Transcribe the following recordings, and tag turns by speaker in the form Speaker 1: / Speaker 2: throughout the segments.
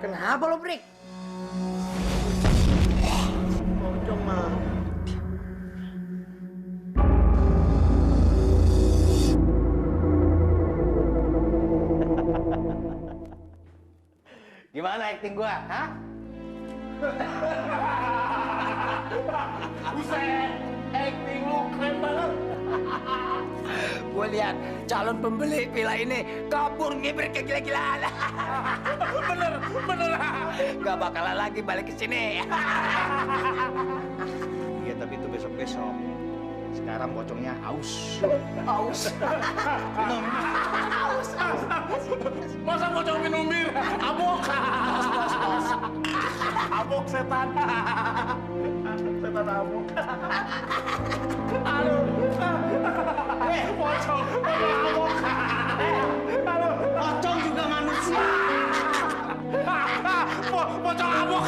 Speaker 1: Kenapa lo, Prik? Pocong mah. Gimana acting gua, hah?
Speaker 2: Buset, acting lu keren banget.
Speaker 1: Gua lihat calon pembeli villa ini kabur ngibrit ke gila-gilaan.
Speaker 2: Bener.
Speaker 1: Gak bakalan lagi balik ke sini.
Speaker 3: Iya, tapi itu besok-besok. Sekarang pocongnya aus.
Speaker 1: Aus.
Speaker 3: Minum.
Speaker 2: Masa pocong minum bir? Abok. Abok setan. Setan abok. Aduh. Pocong abok. Aduh.
Speaker 1: Pocong juga manusia.
Speaker 2: Pocong abok.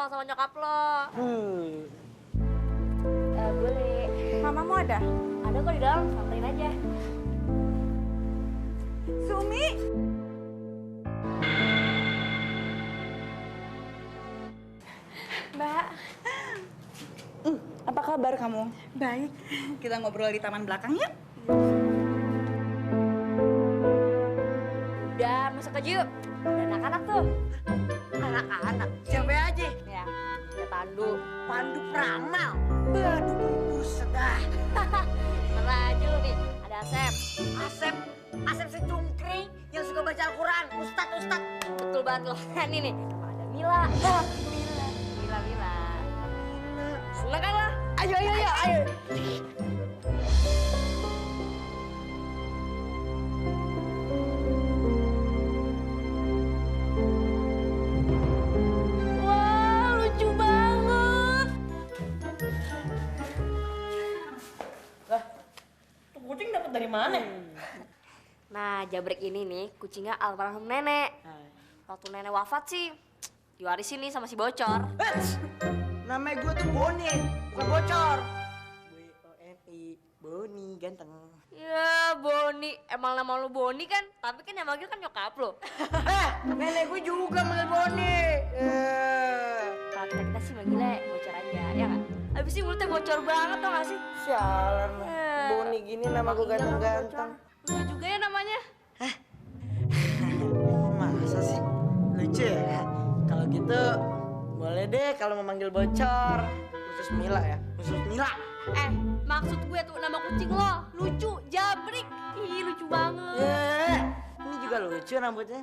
Speaker 4: Sama nyokap lo. Boleh.
Speaker 5: Mamamu ada?
Speaker 4: Ada kok di dalam, samperin aja.
Speaker 5: Sumi?
Speaker 4: Mbak.
Speaker 5: Apa kabar kamu? Baik. Kita ngobrol di taman belakang yuk.
Speaker 4: Udah, masuk aja yuk. Ada anak-anak tuh.
Speaker 1: Anak-anak. Siapa aja?
Speaker 4: Ya, ada Pandu.
Speaker 1: Pandu Pramal. Aduh, buset dah.
Speaker 4: Ntar aja lu nih, ada Asep.
Speaker 1: Asep si cungkring yang suka baca Al-Quran. Ustadz.
Speaker 4: Betul banget lo. Ini nih, sama ada Mila. Mila. Seneng kan lo?
Speaker 1: Ayo.
Speaker 4: Wah, lucu banget.
Speaker 5: Tuh kucing dapat dari mana?
Speaker 4: Nah, Jabrek ini nih kucingnya almarhum nenek. Waktu nenek wafat sih, diwarisin nih sama si Bocor.
Speaker 1: Namanya gue tuh Boni, bukan Bocor. B-O-N-I, Boni, ganteng.
Speaker 4: Ya, Boni. Emang nama lu Boni kan? Tapi kan yang manggil kan nyokap lo.
Speaker 1: Nenek gue juga manggil Boni.
Speaker 4: Kalau kita sih manggilnya Bocor aja, ya kan? Abis ini mulutnya bocor banget tau gak sih?
Speaker 1: Sialan, Boni gini nama gue ganteng-ganteng.
Speaker 4: Lu juga ya namanya?
Speaker 1: Masa sih? Lucu ya? Kalau gitu, boleh deh kalau mau manggil Bocor. Khusus Mila ya? Khusus Mila.
Speaker 4: Maksud gue tuh nama kucing lo lucu, Jabrik. Ih, lucu banget.
Speaker 1: Ini juga lucu rambutnya.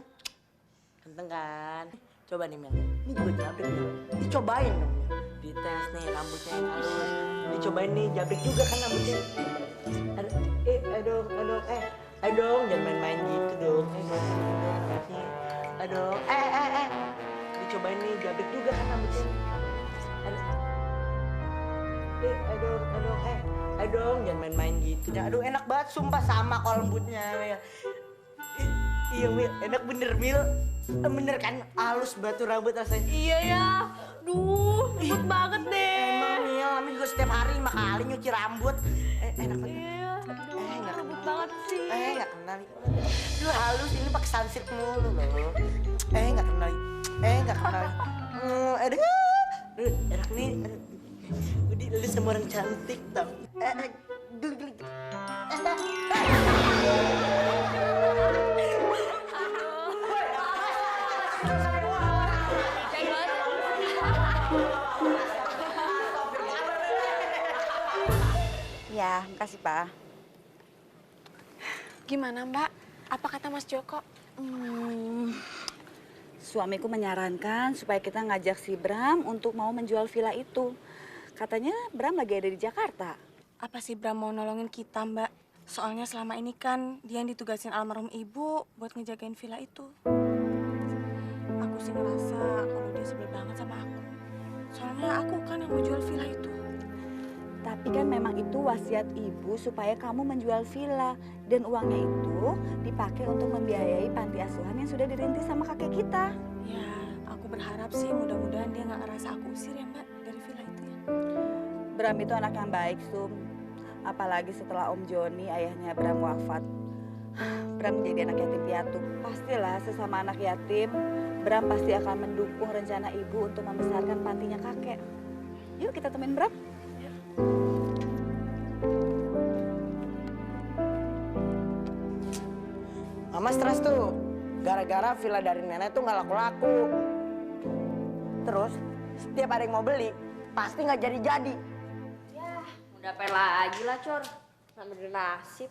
Speaker 1: Ganteng kan? Coba nih Mel, ini juga Jabrik Mel. Dicobain dong Mel. Dites nih rambutnya yang halus. Dicobain nih Jabrik juga kan rambutnya. Aduh dong, jangan main-main gitu dong. Aduh, dicobain nih Jabrik juga kan rambutnya. Aduh, jangan main-main gitu. Aduh, enak banget sumpah sama kok lembutnya, Mil. Iya, Mil, enak bener, Mil. Bener kan, halus batu rambut rasanya.
Speaker 4: Iya ya. Duh, lembut banget deh.
Speaker 1: Emang, Mil, kami juga setiap hari 5 kali nyuci rambut. Enak banget.
Speaker 4: Iya, aduh,
Speaker 1: nggak
Speaker 4: lembut
Speaker 1: kenal.
Speaker 4: banget sih.
Speaker 1: Nggak kenal. Lu halus, ini pakai sunsilk mulu loh. Nggak kenal. Nggak kenal. Aduh, enak nih. Udah, lu sama orang cantik tau. Geli.
Speaker 5: Ya, makasih Pak.
Speaker 6: Gimana Mbak? Apa kata Mas Joko?
Speaker 5: Suamiku menyarankan supaya kita ngajak si Bram untuk mau menjual villa itu. Katanya Bram lagi ada di Jakarta.
Speaker 6: Apa sih Bram mau nolongin kita Mbak? Soalnya selama ini kan dia yang ditugasin almarhum ibu buat ngejagain villa itu. Aku sih ngerasa kalau dia sebel banget sama aku. Soalnya aku kan yang mau jual villa itu.
Speaker 5: Tapi kan memang itu wasiat ibu supaya kamu menjual villa. Dan uangnya itu dipakai untuk membiayai panti asuhan yang sudah dirintis sama kakek kita.
Speaker 6: Ya, aku berharap sih mudah-mudahan dia nggak ngerasa aku usir ya Mbak dari villa itu ya.
Speaker 5: Bram itu anak yang baik, Sum. Apalagi setelah Om Joni, ayahnya Bram wafat. Bram menjadi anak yatim piatu. Pastilah sesama anak yatim, Bram pasti akan mendukung rencana ibu untuk membesarkan pantinya kakek. Yuk kita temuin Bram.
Speaker 1: Mama stres tuh, gara-gara villa dari nenek tuh nggak laku-laku. Terus, setiap ada yang mau beli, pasti nggak jadi-jadi.
Speaker 4: Ya, udah pengen lagi lah, Cor. Namanya nasib.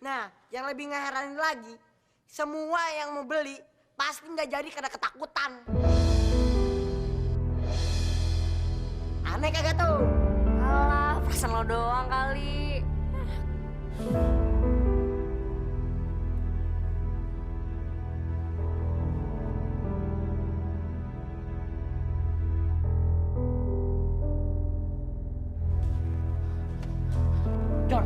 Speaker 1: Nah, yang lebih ngeheranin lagi, semua yang mau beli pasti nggak jadi karena ketakutan. Aneh kagak tuh?
Speaker 4: Alah, perasaan lo doang kali.
Speaker 7: Cor,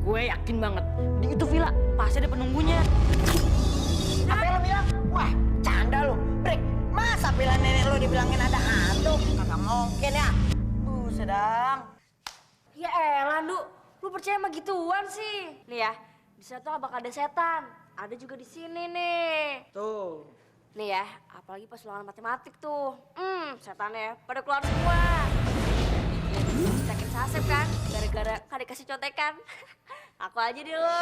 Speaker 7: gue yakin banget di itu villa pasti ada penunggunya.
Speaker 1: Apa yang lo bilang? Wah, canda lo. Brik, masa villa nenek lo dibilangin ada hantu? Kagak mungkin ya. Sedang.
Speaker 4: Ya elah, Ndu. Lu percaya sama gituan sih? Nih ya, di sana tuh bakal ada setan. Ada juga di sini nih.
Speaker 1: Tuh.
Speaker 4: Nih ya, apalagi pas ulangan matematik tuh. Setannya pada keluar semua. Cekin sasep kan, gara-gara kan dikasih contekan. Aku aja deh lo.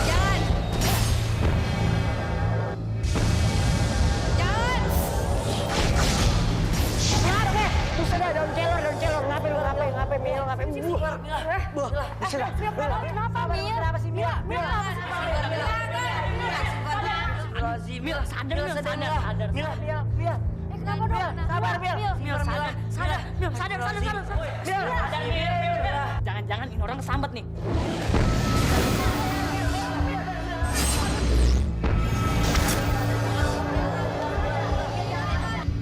Speaker 4: Jangan! Jangan!
Speaker 1: Buset dah, daun celor. Ngapain, Mil? Buset dah.
Speaker 4: Kenapa, Mil?
Speaker 1: Kenapa sih, Mil?
Speaker 4: Mil,
Speaker 7: Mil, sadar, sadar.
Speaker 1: Mil.
Speaker 4: kenapa dong?
Speaker 1: Sabar, Mil.
Speaker 7: Mil, sadar. Mil, sadar.
Speaker 1: Mil.
Speaker 7: Jangan-jangan ini orang kesambet nih.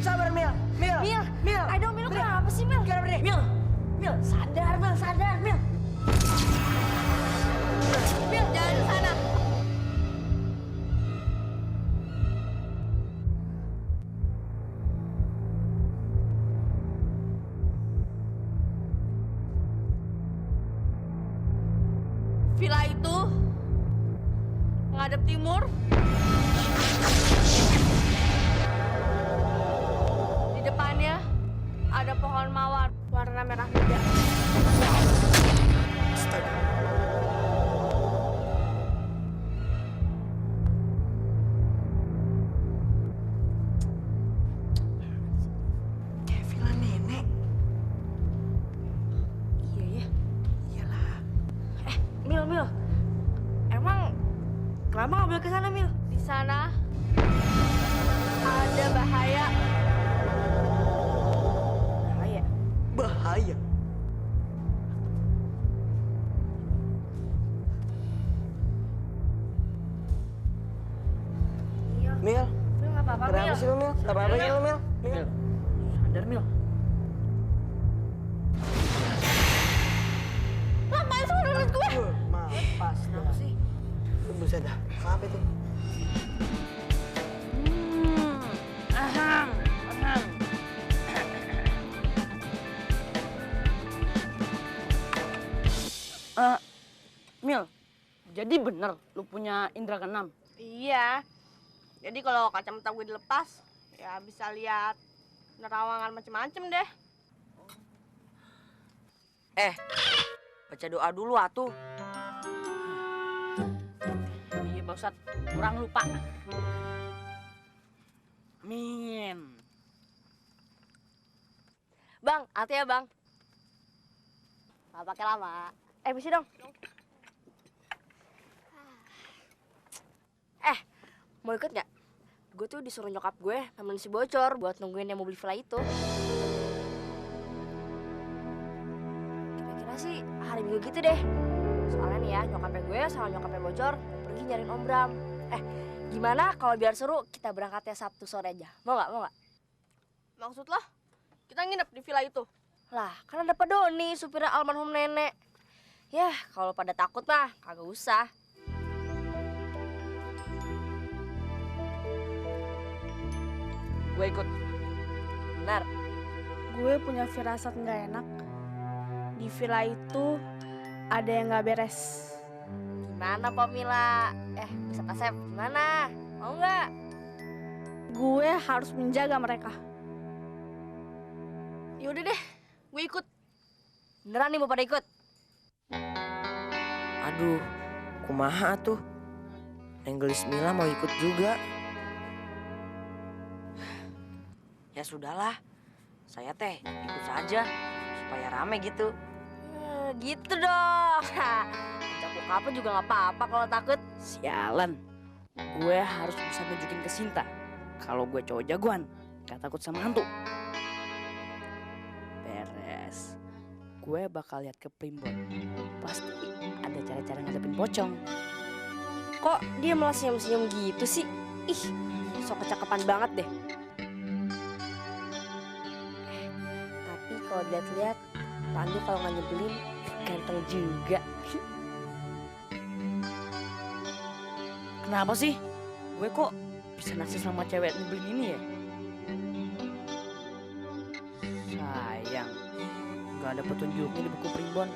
Speaker 1: Sabar, Mil. Mil.
Speaker 4: Aduh, Mil, kenapa sih, Mil?
Speaker 1: Kenapa nih?
Speaker 7: Mil, sadar, Mil.
Speaker 4: Mil, jangan ke sana. Villa itu ngadep timur. Di depannya ada pohon mawar warna merah muda.
Speaker 1: Kayak villa nenek.
Speaker 4: Iya ya.
Speaker 1: Iyalah.
Speaker 4: Mil. Emang kenapa nggak boleh ke sana, Mil? Di sana ada bahaya.
Speaker 1: Bahaya. Mil.
Speaker 4: Mil nggak apa-apa,
Speaker 1: Kenapa
Speaker 4: Mil.
Speaker 1: sih lu, Mil? Gak apa-apa ya lu, Mil?
Speaker 7: Mil, sadar, Mil.
Speaker 4: Ngapain sih udah liat gue?
Speaker 1: Maaf, kenapa sih? Buset dah, apa itu?
Speaker 7: Aham. Mil, jadi bener lu punya indra keenam?
Speaker 6: Iya. Jadi kalau kacamata gue dilepas, ya bisa lihat nerawangan macem-macem deh.
Speaker 7: Baca doa dulu atuh. Iya, Pak Ustadz, kurang lupa. Amin.
Speaker 4: Bang, hati ya bang. Gak pakai lama. Misi dong. Mau ikut nggak? Gue tuh disuruh nyokap gue nemenin si Bocor buat nungguin yang mau beli villa itu. Kira-kira sih hari Minggu gitu deh. Soalnya nih ya, nyokapnya gue sama nyokapnya Bocor mau pergi nyariin Om Bram. Gimana kalau biar seru kita berangkatnya Sabtu sore aja? Mau nggak? Mau nggak?
Speaker 6: Maksud lo? Kita nginep di villa itu?
Speaker 4: Lah, kan ada Pak Doni, supirnya almarhum nenek. Yah, kalau pada takut mah kagak usah.
Speaker 7: Gue ikut.
Speaker 4: Benar.
Speaker 6: Gue punya firasat nggak enak. Di villa itu ada yang nggak beres.
Speaker 4: Gimana Pak Mila? Bisa Kasep, gimana? Mau nggak?
Speaker 6: Gue harus menjaga mereka. Yaudah deh, gue ikut.
Speaker 4: Beneran nih mau pada ikut?
Speaker 1: Aduh, kumaha tuh. Nenggelis Mila mau ikut juga. Ya sudahlah, saya teh ikut saja supaya rame gitu.
Speaker 4: Gitu dong. Ajak bokapnya juga nggak apa-apa kalau takut.
Speaker 7: Sialan. Gue harus bisa nunjukin ke Sinta kalau gue cowok jagoan, gak takut sama hantu. Beres. Gue bakal lihat ke Primbon. Pasti ada cara-cara ngadepin pocong.
Speaker 4: Kok dia malah senyum-senyum gitu sih? Ih, sok kecakapan banget deh. Tapi kalau dilihat-lihat, Pandu kalau nggak nyebelin, ganteng juga.
Speaker 7: Kenapa sih? Gue kok bisa naksir sama cewek nyebelin ini ya? Sayang, gak ada petunjuknya di buku Primbon.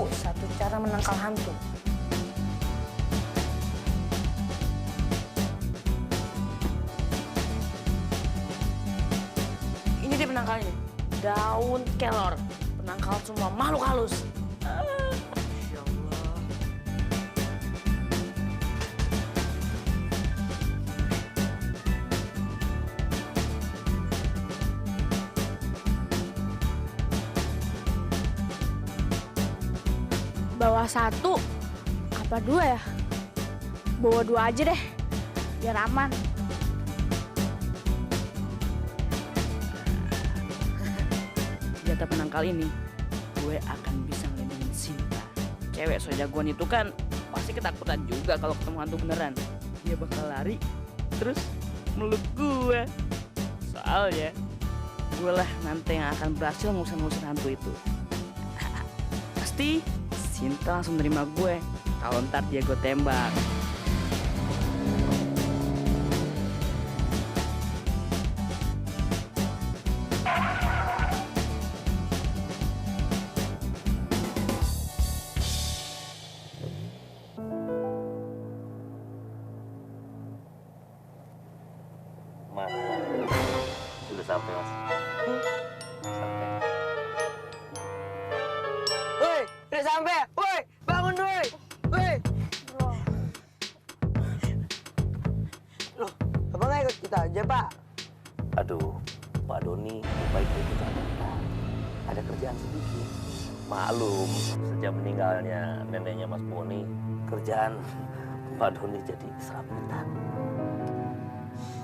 Speaker 1: Satu cara menangkal hantu.
Speaker 7: Ini dia penangkalnya. Daun kelor. Penangkal semua makhluk halus.
Speaker 1: Masya Allah.
Speaker 6: Bawa satu, apa dua ya? Bawa dua aja deh, biar aman.
Speaker 7: Senjata penangkal ini, gue akan bisa ngelindungin Sinta. Cewek so jagoan itu kan pasti ketakutan juga kalau ketemu hantu beneran. Dia bakal lari, terus meluk gue. Soalnya, gue lah nanti yang akan berhasil ngusir hantu itu. Pasti Sinta langsung nerima gue kalau ntar dia gue tembak.
Speaker 8: Mas, sudah sampai mas. Sampai.
Speaker 1: Woi, udah sampai. Woi, bangun woi. Woi. Loh, Bapak nggak ikut kita aja, Pak?
Speaker 8: Aduh, Pak Doni lupa ikut kita. Ada kerjaan sedikit. Maklum, sejak meninggalnya neneknya Mas Boni, kerjaan Pak Doni jadi serabutan.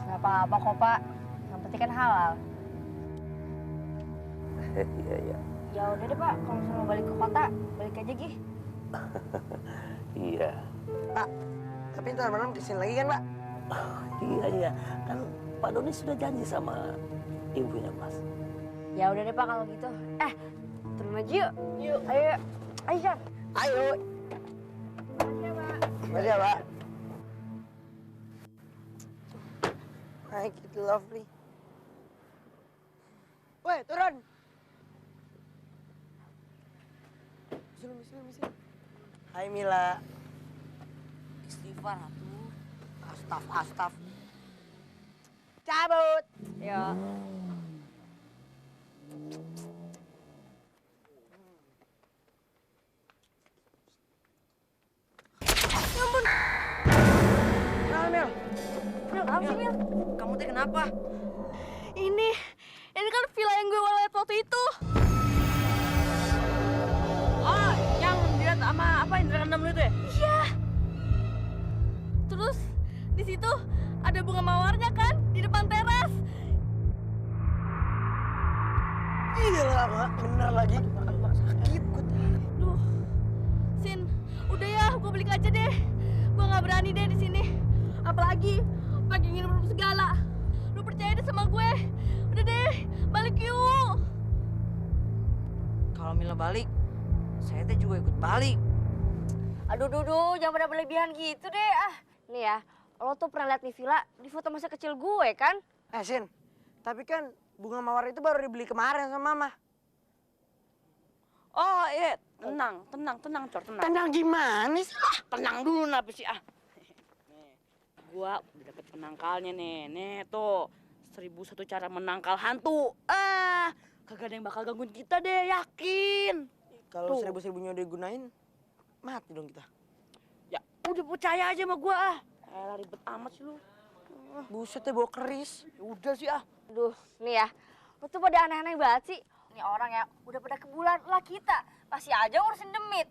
Speaker 4: Gak apa-apa kok Pak, yang penting kan halal.
Speaker 8: Iya, iya.
Speaker 4: Ya udah deh Pak, kalau misalnya mau balik ke kota, balik aja Gih.
Speaker 8: Iya.
Speaker 1: Pak, tapi ntar malam kesini lagi kan, Pak?
Speaker 8: Iya, iya. Kan Pak Doni sudah janji sama ibunya, Mas.
Speaker 4: Ya udah deh Pak kalau gitu. Turun aja yuk. Yuk. Ayo. Ayo, Jan.
Speaker 1: Ayo. Makasih ya, Pak. Make it lovely. Woi, turun. Sini Hai Mila.
Speaker 7: Istighfar atuh.
Speaker 1: Astaf. Cabut.
Speaker 4: Ya.
Speaker 1: Nah, Mil.
Speaker 4: Apa sih, Mil?
Speaker 7: Kamu teh kenapa?
Speaker 4: Ini kan villa yang gue lihat waktu itu.
Speaker 7: Oh, yang dilihat sama apa Indra Keenam itu ya?
Speaker 4: Iya. Terus di situ ada bunga mawarnya kan di depan teras.
Speaker 1: Iya lah, Mak. Bener lagi. Sakit gue.
Speaker 4: Duh, Sin, udah ya, gue balik aja deh. Gue nggak berani deh di sini. Apalagi pakai nginep segala. Lu percaya deh sama gue. Udah deh, balik yuk.
Speaker 7: Kalau Mila balik, saya teh juga ikut balik.
Speaker 4: Aduh, jangan pada berlebihan gitu deh. Nih ya, lo tuh pernah lihat nih villa di foto masa kecil gue kan?
Speaker 1: Sin, tapi kan bunga mawar itu baru dibeli kemarin sama Mama.
Speaker 7: Oh iya, tenang, Cor, tenang.
Speaker 1: Tenang gimana sih?
Speaker 7: Tenang dulu napi sih ah. Nih, gua udah dapet penangkalnya nih tuh 1001 cara menangkal hantu. Kagak ada yang bakal gangguin kita deh, yakin.
Speaker 1: Kalau
Speaker 7: Tuh.
Speaker 1: 1000-1000-nya udah digunain, mati dong kita.
Speaker 7: Ya udah percaya aja sama gua ah. Ribet amat sih lu.
Speaker 1: Buset deh, bawa keris.
Speaker 7: Ya udah sih ah.
Speaker 4: Aduh, nih ya, lo tuh pada aneh-aneh banget sih. Nih orang ya, udah pada ke bulan lah kita. Masih aja ngurusin demit.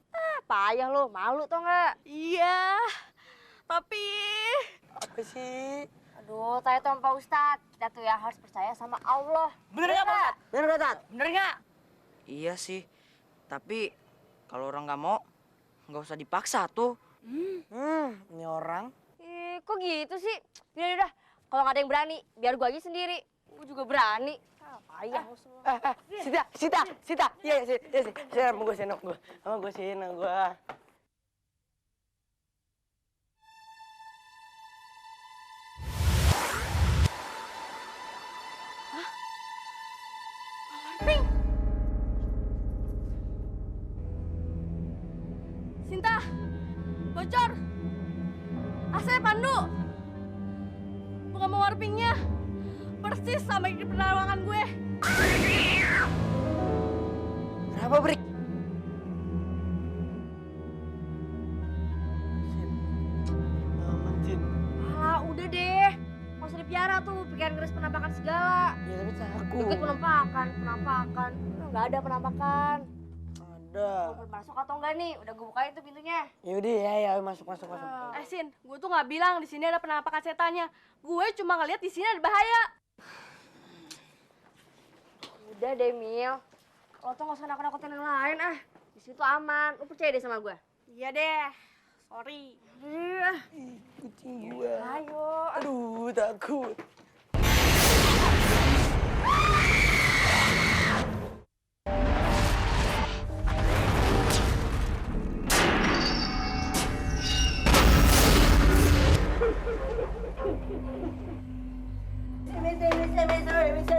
Speaker 4: Payah lo, malu tau nggak?
Speaker 6: Iya, tapi
Speaker 1: Apa sih?
Speaker 4: Aduh, tanya tuh sama Pak Ustadz. Kita tuh ya harus percaya sama Allah.
Speaker 7: Bener nggak Pak Ustadz?
Speaker 1: Bener gak, Tat?
Speaker 7: Bener nggak?
Speaker 9: Iya sih, tapi kalau orang nggak mau, nggak usah dipaksa tuh.
Speaker 1: Ini orang.
Speaker 4: Kok gitu sih? Udah, kalau nggak ada yang berani, biar gue aja sendiri. Gue juga berani. Payah lo semua.
Speaker 1: Sita. Iya, Sita, mau gue senok gue.
Speaker 4: Sinta, bocor. Asep, Pandu. Bunga mawar pinknya persis sama di penawangan gue.
Speaker 1: Kenapa, Brik? Aman, Jin.
Speaker 4: Udah deh. Nggak usah dipiara tuh, pikiran keris penampakan segala.
Speaker 1: Ya, tapi takut.
Speaker 4: Ikut penampakan. Nggak ada penampakan.
Speaker 1: Ada.
Speaker 4: Mau masuk atau enggak nih? Udah gue bukain tuh pintunya.
Speaker 1: Yaudah, ya, masuk.
Speaker 6: Sin, gue tuh nggak bilang di sini ada penampakan setannya. Gue cuma ngeliat di sini ada bahaya.
Speaker 4: Udah deh, Mil. Lo tuh nggak usah nakut-nakutin yang lain Di situ aman. Lo percaya deh sama gue.
Speaker 6: Iya deh, sorry.
Speaker 1: Kucing gue.
Speaker 4: Ayo.
Speaker 1: Aduh, takut. Bisa.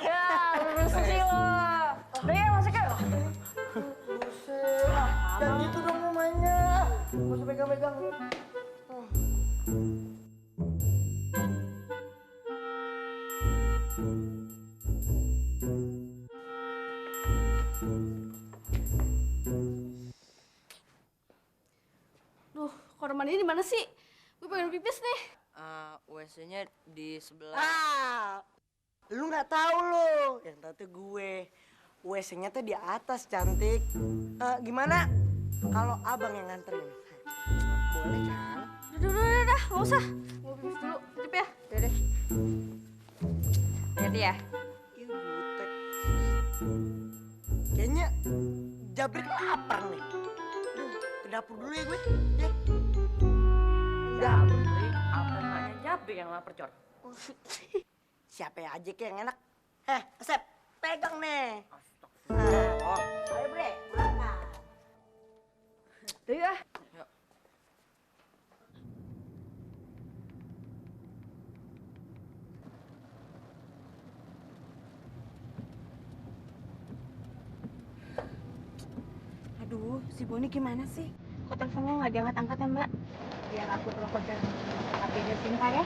Speaker 4: Ya, lulus sih lo. Udah ya, masuk ya.
Speaker 1: Buset. Jangan gitu dong namanya. Gak usah pegang-pegang.
Speaker 6: Duh, kamar mandi di mana sih? Gue pengen pipis nih.
Speaker 7: WC-nya di sebelah.
Speaker 1: Lu nggak tahu lo. Yang tahu tuh gue. WC-nya tuh di atas, cantik. Gimana kalau abang yang nganterin? Boleh kan?
Speaker 6: Udah, nggak usah. Gue pipis dulu, titip ya.
Speaker 4: Udah deh. Hati ya.
Speaker 1: Ih, butek. Kayaknya Jabrik lapar nih. Aduh, ke dapur dulu ya gue. Ya.
Speaker 7: Jabrik, apa namanya Jabrik yang lapar Cor?
Speaker 1: Siapa ya aja kayak yang enak. Asep, pegang nih.
Speaker 7: Oh,
Speaker 1: Ayo, Bre, makan.
Speaker 4: Udah ya.
Speaker 6: Aduh, si Boni gimana sih? Kok teleponnya nggak diangkat-angkat ya, Mbak? Biar aku telepon ke HP-nya Sinta ya.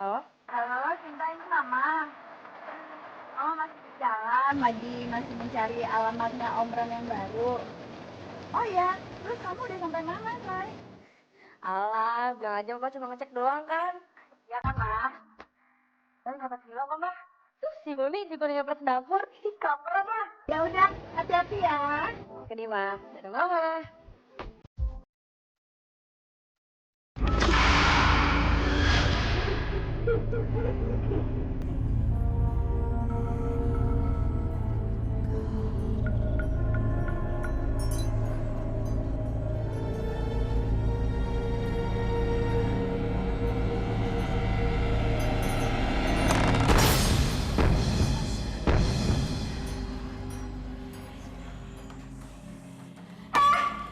Speaker 6: Halo?
Speaker 4: Halo, Cinta, ini Mama. Mama masih di jalan, masih mencari alamatnya Om Bram yang baru. Oh iya, terus kamu udah sampai mana, Say? Alah, bilang aja Mbak cuma ngecek doang kan. Iya kan, Ma? Dan dapat bilang kok, Ma. Terus si Boni juga udah nyampe dapur di kamar, Ma. Ya udah, hati-hati ya. Oke nih, Ma. Dadah, Mama.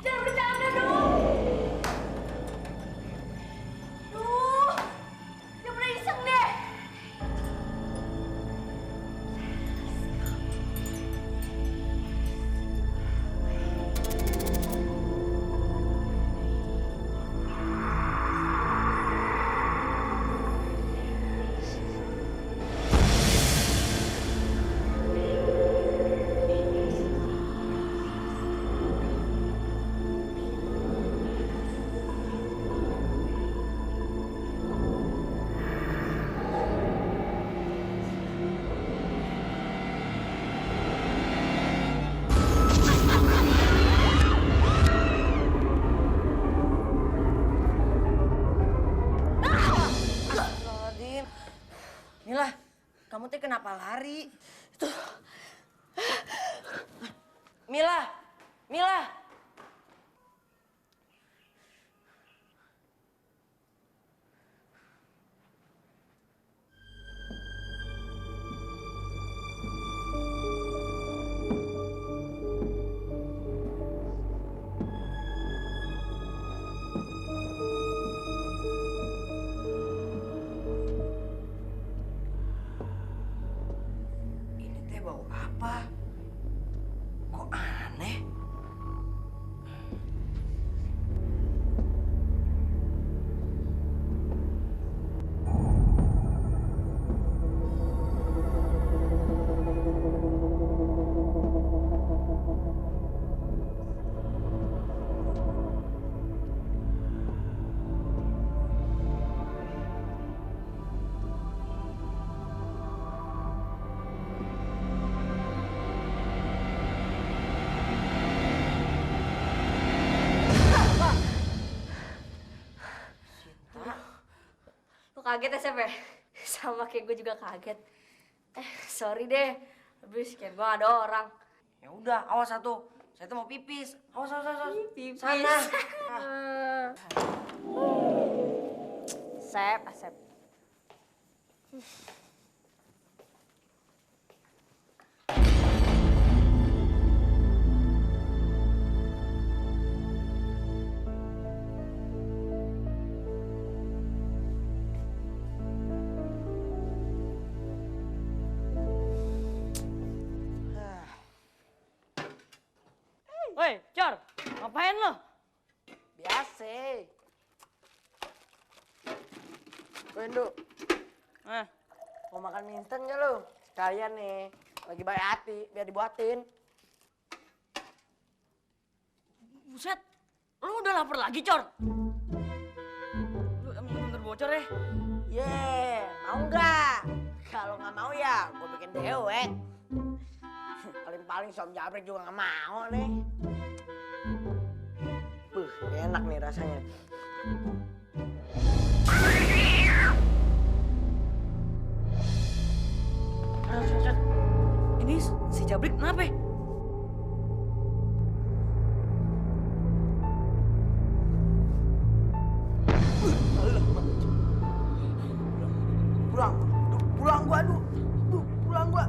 Speaker 4: Jangan bercanda dong. Duh, dia pernah iseng deh.
Speaker 9: Astagfirullahaladzim. Mila, kamu teh kenapa lari? Mila, Mila. Ini teh bau apa? Kok aneh?
Speaker 4: Lo kaget ya, Sep ya? Sama kayak gue juga kaget. Sorry deh. Habis kayak gue ada orang.
Speaker 9: Ya udah, awas satu. Saya tuh mau pipis. Awas, awas, awas.
Speaker 4: Pipis.
Speaker 9: Sana.
Speaker 4: Sep, Sep.
Speaker 9: Woi, Cor, ngapain lo?
Speaker 1: Biasa. Wendu, mau makan mie instan gak lu? Sekalian nih, lagi baik hati, biar dibuatin.
Speaker 9: Buset, lu udah lapar lagi, Cor? Lu emang bener bocor ya?
Speaker 1: Mau nggak? Kalau nggak mau ya, gue bikin dewek. Paling-paling Som Jabrek juga nggak mau nih. Enak nih rasanya.
Speaker 9: Ini si Jabrik kenapa?
Speaker 1: Pulang gua, pulang gua.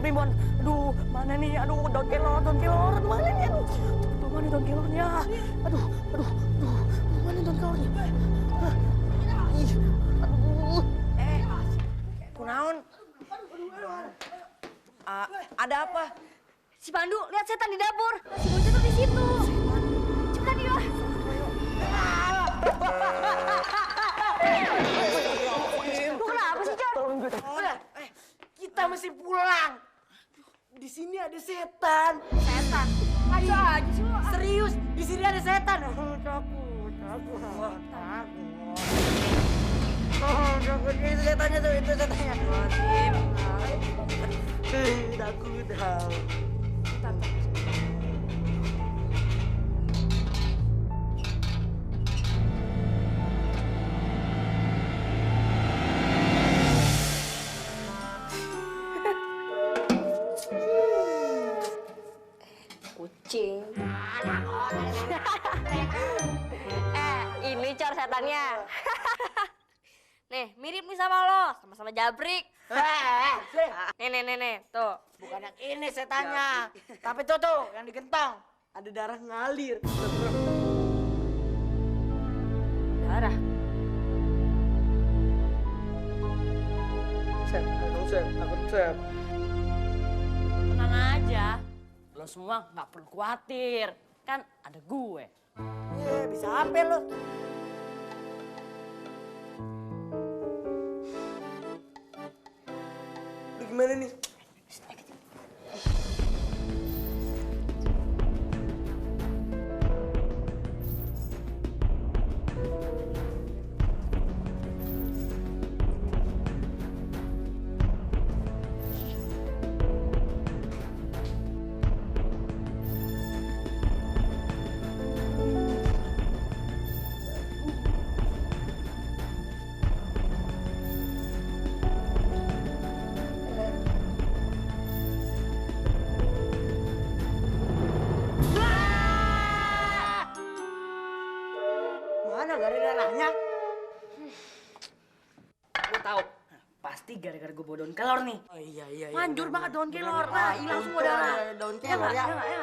Speaker 9: primbon. Aduh, mana nih? Aduh, daun kelor. Aduh, mana nih? Aduh, mana daun kelornya? Aduh, mana daun kelornya? Aduh.
Speaker 1: Kunaon? Ada apa?
Speaker 4: Si Pandu, lihat setan di dapur. Si Bocor tuh di situ. Cepetan yuk. Lu kenapa sih, Cor?
Speaker 1: Kita mesti pulang. Di sini ada setan.
Speaker 4: Setan? Ayo aja sih lu.
Speaker 1: Serius, di sini ada setan. Takut. Itu setannya tuh, itu setannya. Takut.
Speaker 4: Kucing. Ini Cor setannya. Nih, mirip nih sama lo, sama-sama jabrik. Nih, tuh.
Speaker 1: Bukan yang ini setannya. Tapi tuh, yang digentong. Ada darah ngalir.
Speaker 4: Darah.
Speaker 1: Sep.
Speaker 9: Tenang aja. Lo semua nggak perlu khawatir. Kan ada gue.
Speaker 1: Bisa apa lo? Lu gimana nih? Mana gak ada darahnya?
Speaker 9: Gue tahu. Pasti gara-gara gue bawa daun kelor nih.
Speaker 1: Oh iya.
Speaker 9: Manjur banget daun kelor. Nah, hilang semua
Speaker 1: Untung
Speaker 9: darah.
Speaker 1: ada daun kelor ya.
Speaker 9: Iya.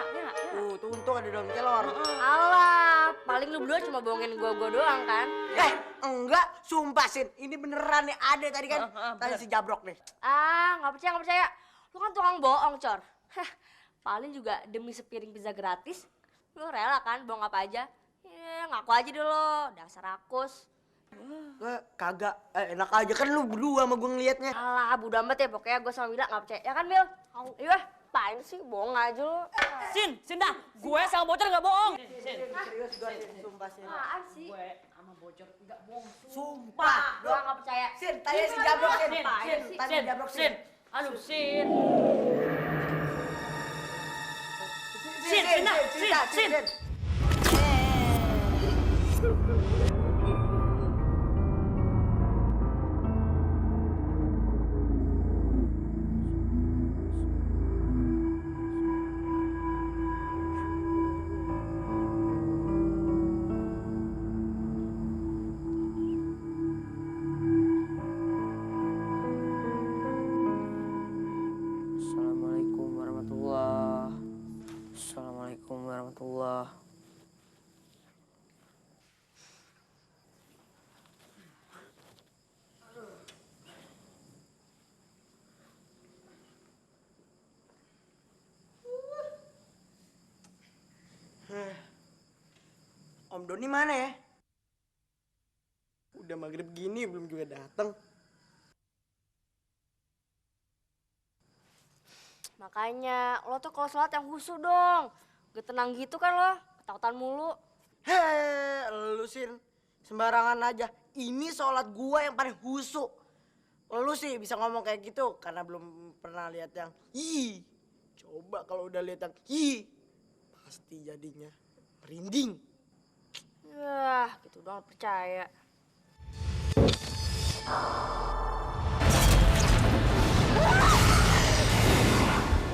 Speaker 1: Tuh untung ada daun kelor.
Speaker 4: Alah, paling lu berdua cuma bohongin gua doang kan?
Speaker 1: Enggak, sumpah Sin. Ini beneran nih, ada tadi kan. Tadi si Jabrok nih.
Speaker 4: Ah, nggak percaya. Lu kan tukang bohong, Cor. Hah, paling juga demi sepiring pizza gratis, lu rela kan bohong apa aja? Ya, ngaku aja deh lo, dasar rakus.
Speaker 1: Kagak, enak aja kan lu berdua sama gue ngeliatnya.
Speaker 4: Alah, bodo amat ya, pokoknya gue sama Mila nggak percaya. Ya kan, Mil? Iya, apaan sih? Bohong aja lo.
Speaker 9: Sin dah. Gue sama Bocor nggak bohong.
Speaker 1: Serius gue sumpah Sin.
Speaker 4: Apaan sih?
Speaker 9: Gue sama Bocor nggak bohong.
Speaker 1: Sumpah.
Speaker 4: Gue nggak percaya.
Speaker 1: Sin, tadi si Jabrok Sin.
Speaker 4: Sin,
Speaker 1: Tadi si Jabrok Sin.
Speaker 9: Aduh, Sin. Sin. Assalamualaikum warahmatullah.
Speaker 1: Om Doni mana ya? Udah maghrib gini belum juga datang.
Speaker 4: Makanya, lo tuh kalau sholat yang khusyuk dong. Gak tenang gitu kan lo, ketakutan mulu.
Speaker 1: Lu Sin, sembarangan aja. Ini sholat gua yang paling khusyuk. Lu sih bisa ngomong kayak gitu karena belum pernah lihat yang Coba kalau udah lihat yang pasti jadinya merinding.
Speaker 4: Yah, gitu doang percaya.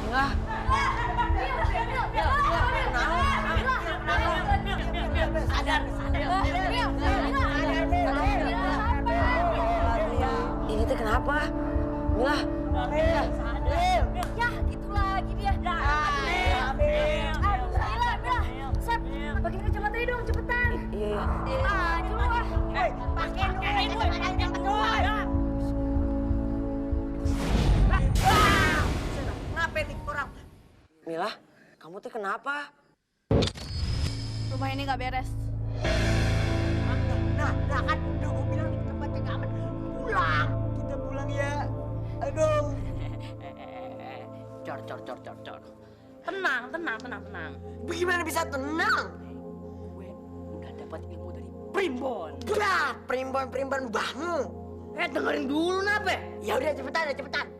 Speaker 1: Enggak.
Speaker 9: Ini teh kenapa? Mila.
Speaker 4: Ya,
Speaker 9: Bella, kamu tuh kenapa?
Speaker 4: Rumah ini nggak beres.
Speaker 1: Nah kan udah gue bilang di tempatnya gak aman. Pulang. Kita pulang ya. Aduh.
Speaker 7: Cor. Tenang.
Speaker 1: Bagaimana bisa tenang?
Speaker 7: Gue udah dapat ilmu dari Primbon.
Speaker 1: Bah, primbon bahmu.
Speaker 7: Dengerin dulu nape.
Speaker 1: Ya udah cepetan.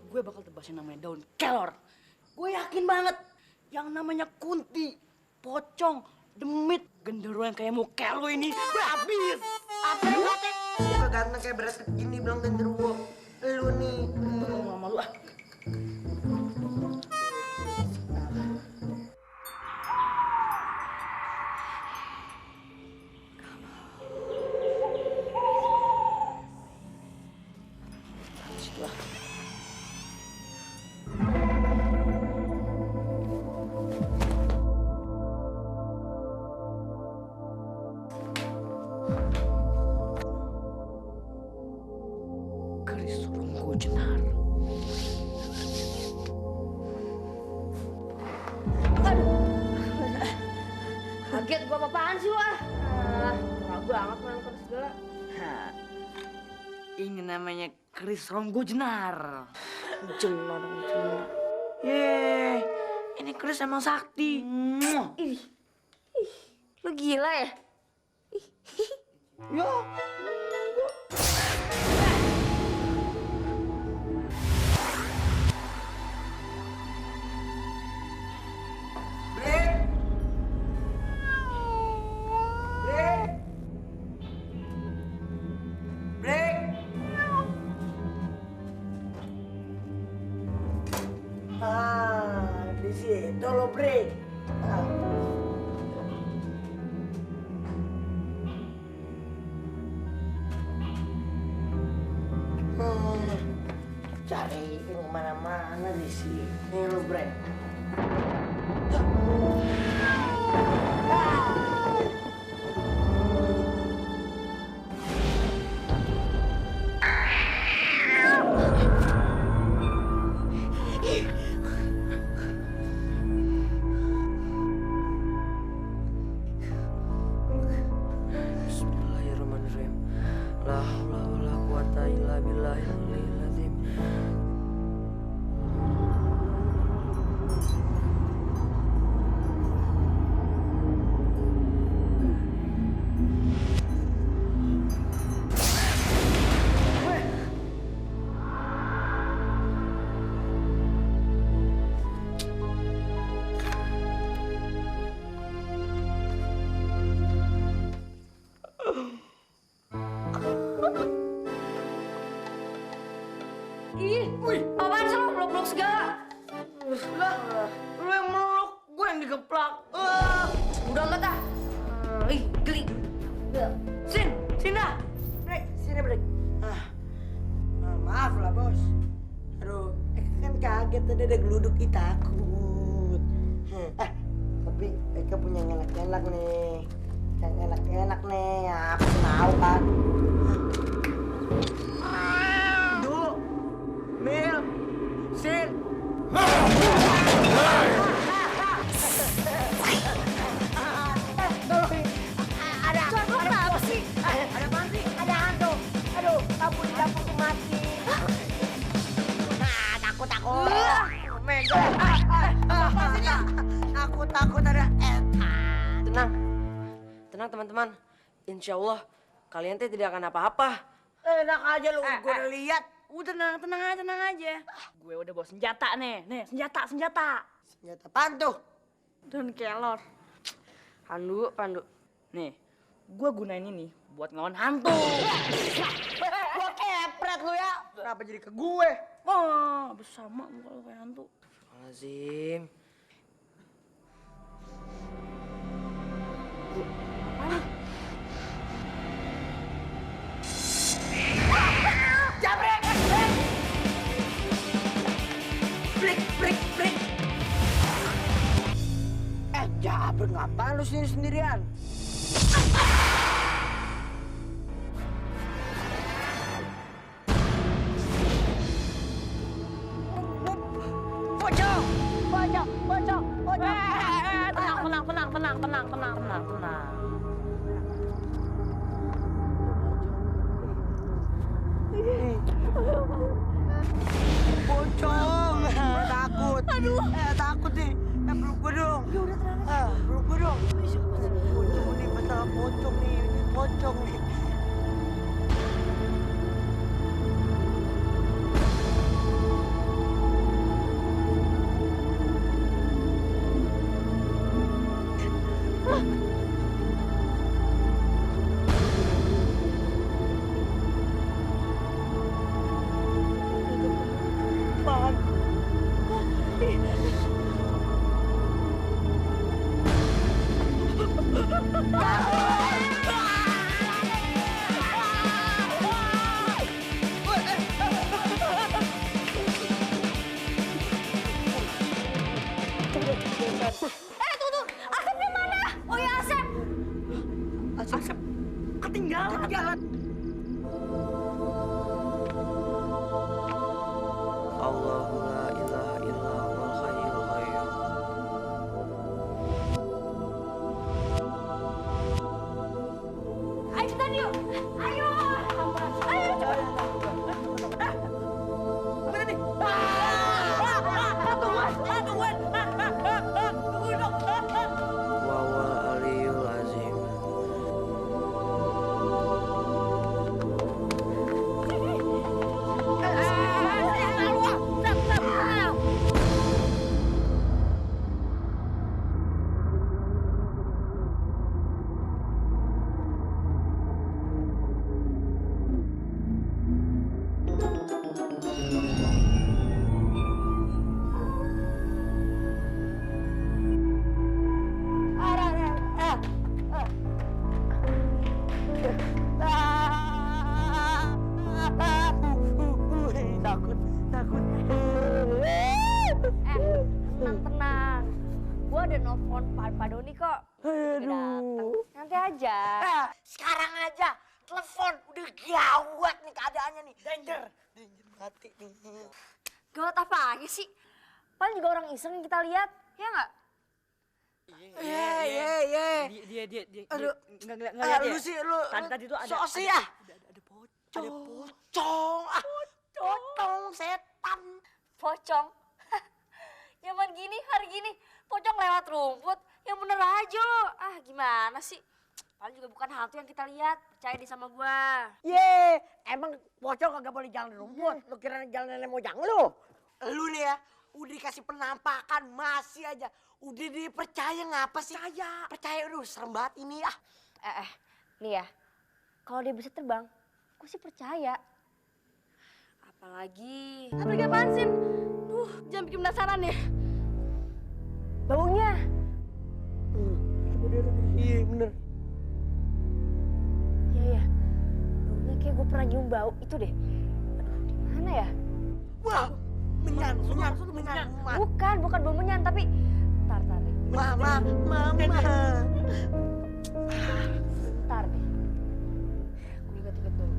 Speaker 7: Gue bakal tebasin namanya daun kelor. Gue yakin banget yang namanya kunti, pocong, demit, genderuwo yang kayak muka lo ini gue habis.
Speaker 1: Apa yang kata? Gue ganteng kayak berat gini bilang genderuwo. Lu nih.
Speaker 7: Malu ah. Keris Ronggo Jenar.
Speaker 9: Kaget gua apaan sih wah? Ragu banget main keris segala.
Speaker 7: Ini namanya Keris Ronggo Jenar.
Speaker 9: Jenar.
Speaker 7: Yeay, ini keris emang sakti.
Speaker 9: Ih, lu gila ya?
Speaker 7: Ya.
Speaker 1: Di situ lo break. Cari kemana-mana di sini lo break.
Speaker 9: Bismillahirrahmanirrahim. La haula wala quwata illa billahil aliyil azim.
Speaker 7: Ih, apaan sih lo blok-blok segala? Lah, lo yang meluk, gue yang digeplak.
Speaker 9: Udah amat ah. Ih, geli.
Speaker 7: Sin dah.
Speaker 1: Break, sini break. Maaf lah bos. Aduh, kan kaget tadi ada geluduk kita takut. Tapi Eka punya yang enak-enak nih. Yang enak-enak nih, aku tahu kan. Dulu, Mil, Sin. Ada apa sih? Ada apaan sih? Ada hantu. Aduh, lampu di dapur tuh mati. Takut. Mega. Takut ada etan.
Speaker 9: Tenang teman-teman. Insya Allah kalian teh tidak akan apa-apa.
Speaker 1: Enak aja lu, gue udah lihat.
Speaker 7: Udah tenang aja. Gue udah bawa senjata nih. Nih, senjata.
Speaker 1: Senjata apaan tuh?
Speaker 7: Daun kelor.
Speaker 9: Pandu.
Speaker 7: Nih, gue gunain ini buat ngelawan hantu.
Speaker 1: Gua kepret lu ya. Kenapa jadi ke gue?
Speaker 7: Oh, bersama kalau kayak hantu.
Speaker 9: Lazim.
Speaker 1: Jabrek! Break! Jabrek ngapain lu sendirian? Pocong!
Speaker 7: tenang.
Speaker 1: Pocong, takut. Aduh, takut nih. Peluk gue dong. Ya udah tenang. Peluk gue dong. Pocong nih, masalah pocong nih. Ini pocong nih.
Speaker 4: Tunggu. Asepnya mana? Oh ya, Asep.
Speaker 1: Asep ketinggalan. Allahu la ilaha illa huwal hayyul qayyum.
Speaker 4: Ayo kita yuk. Ayo.
Speaker 1: Wawal aliyul azim. Takut.
Speaker 4: Tenang. Gua udah nelfon Pak Doni kok.
Speaker 1: Aduh.
Speaker 4: Nanti aja.
Speaker 1: Sekarang aja. Telepon. Udah gawat nih keadaannya nih. Danger mati nih.
Speaker 4: Gawat apa aja sih? Paling juga orang iseng yang kita lihat, ya nggak?
Speaker 1: Iya.
Speaker 7: Dia.
Speaker 1: Aduh.
Speaker 7: Nggak lihat ya?
Speaker 1: Lu sih, lu.
Speaker 7: Tadi tuh ada.
Speaker 1: Sosi ya? Ada pocong. Pocong, setan.
Speaker 4: Pocong. Zaman gini, hari gini, pocong lewat rumput. Yang bener aja lo. Ah, gimana sih? Paling juga bukan hantu yang kita lihat. Percaya deh sama gua.
Speaker 9: Emang pocong kagak boleh jalan rumput? Lu kira jalan nenek moyang lu?
Speaker 1: Lu nih ya, udah dikasih penampakan masih aja. Udah dipercaya ngapa sih? Percaya udah serem banget ini ah.
Speaker 4: Nih ya, kalau dia bisa terbang, gue sih percaya. Apalagi apaan sih? Jangan bikin penasaran ya. Baunya.
Speaker 1: Iya bener.
Speaker 4: Iya. Baunya kayak gue pernah nyium bau itu deh. Aduh, di mana ya?
Speaker 1: Wah, menyan.
Speaker 4: Bukan bau menyan, tapi tar deh.
Speaker 1: Mama.
Speaker 4: Bentar deh. Gue inget-inget dulu.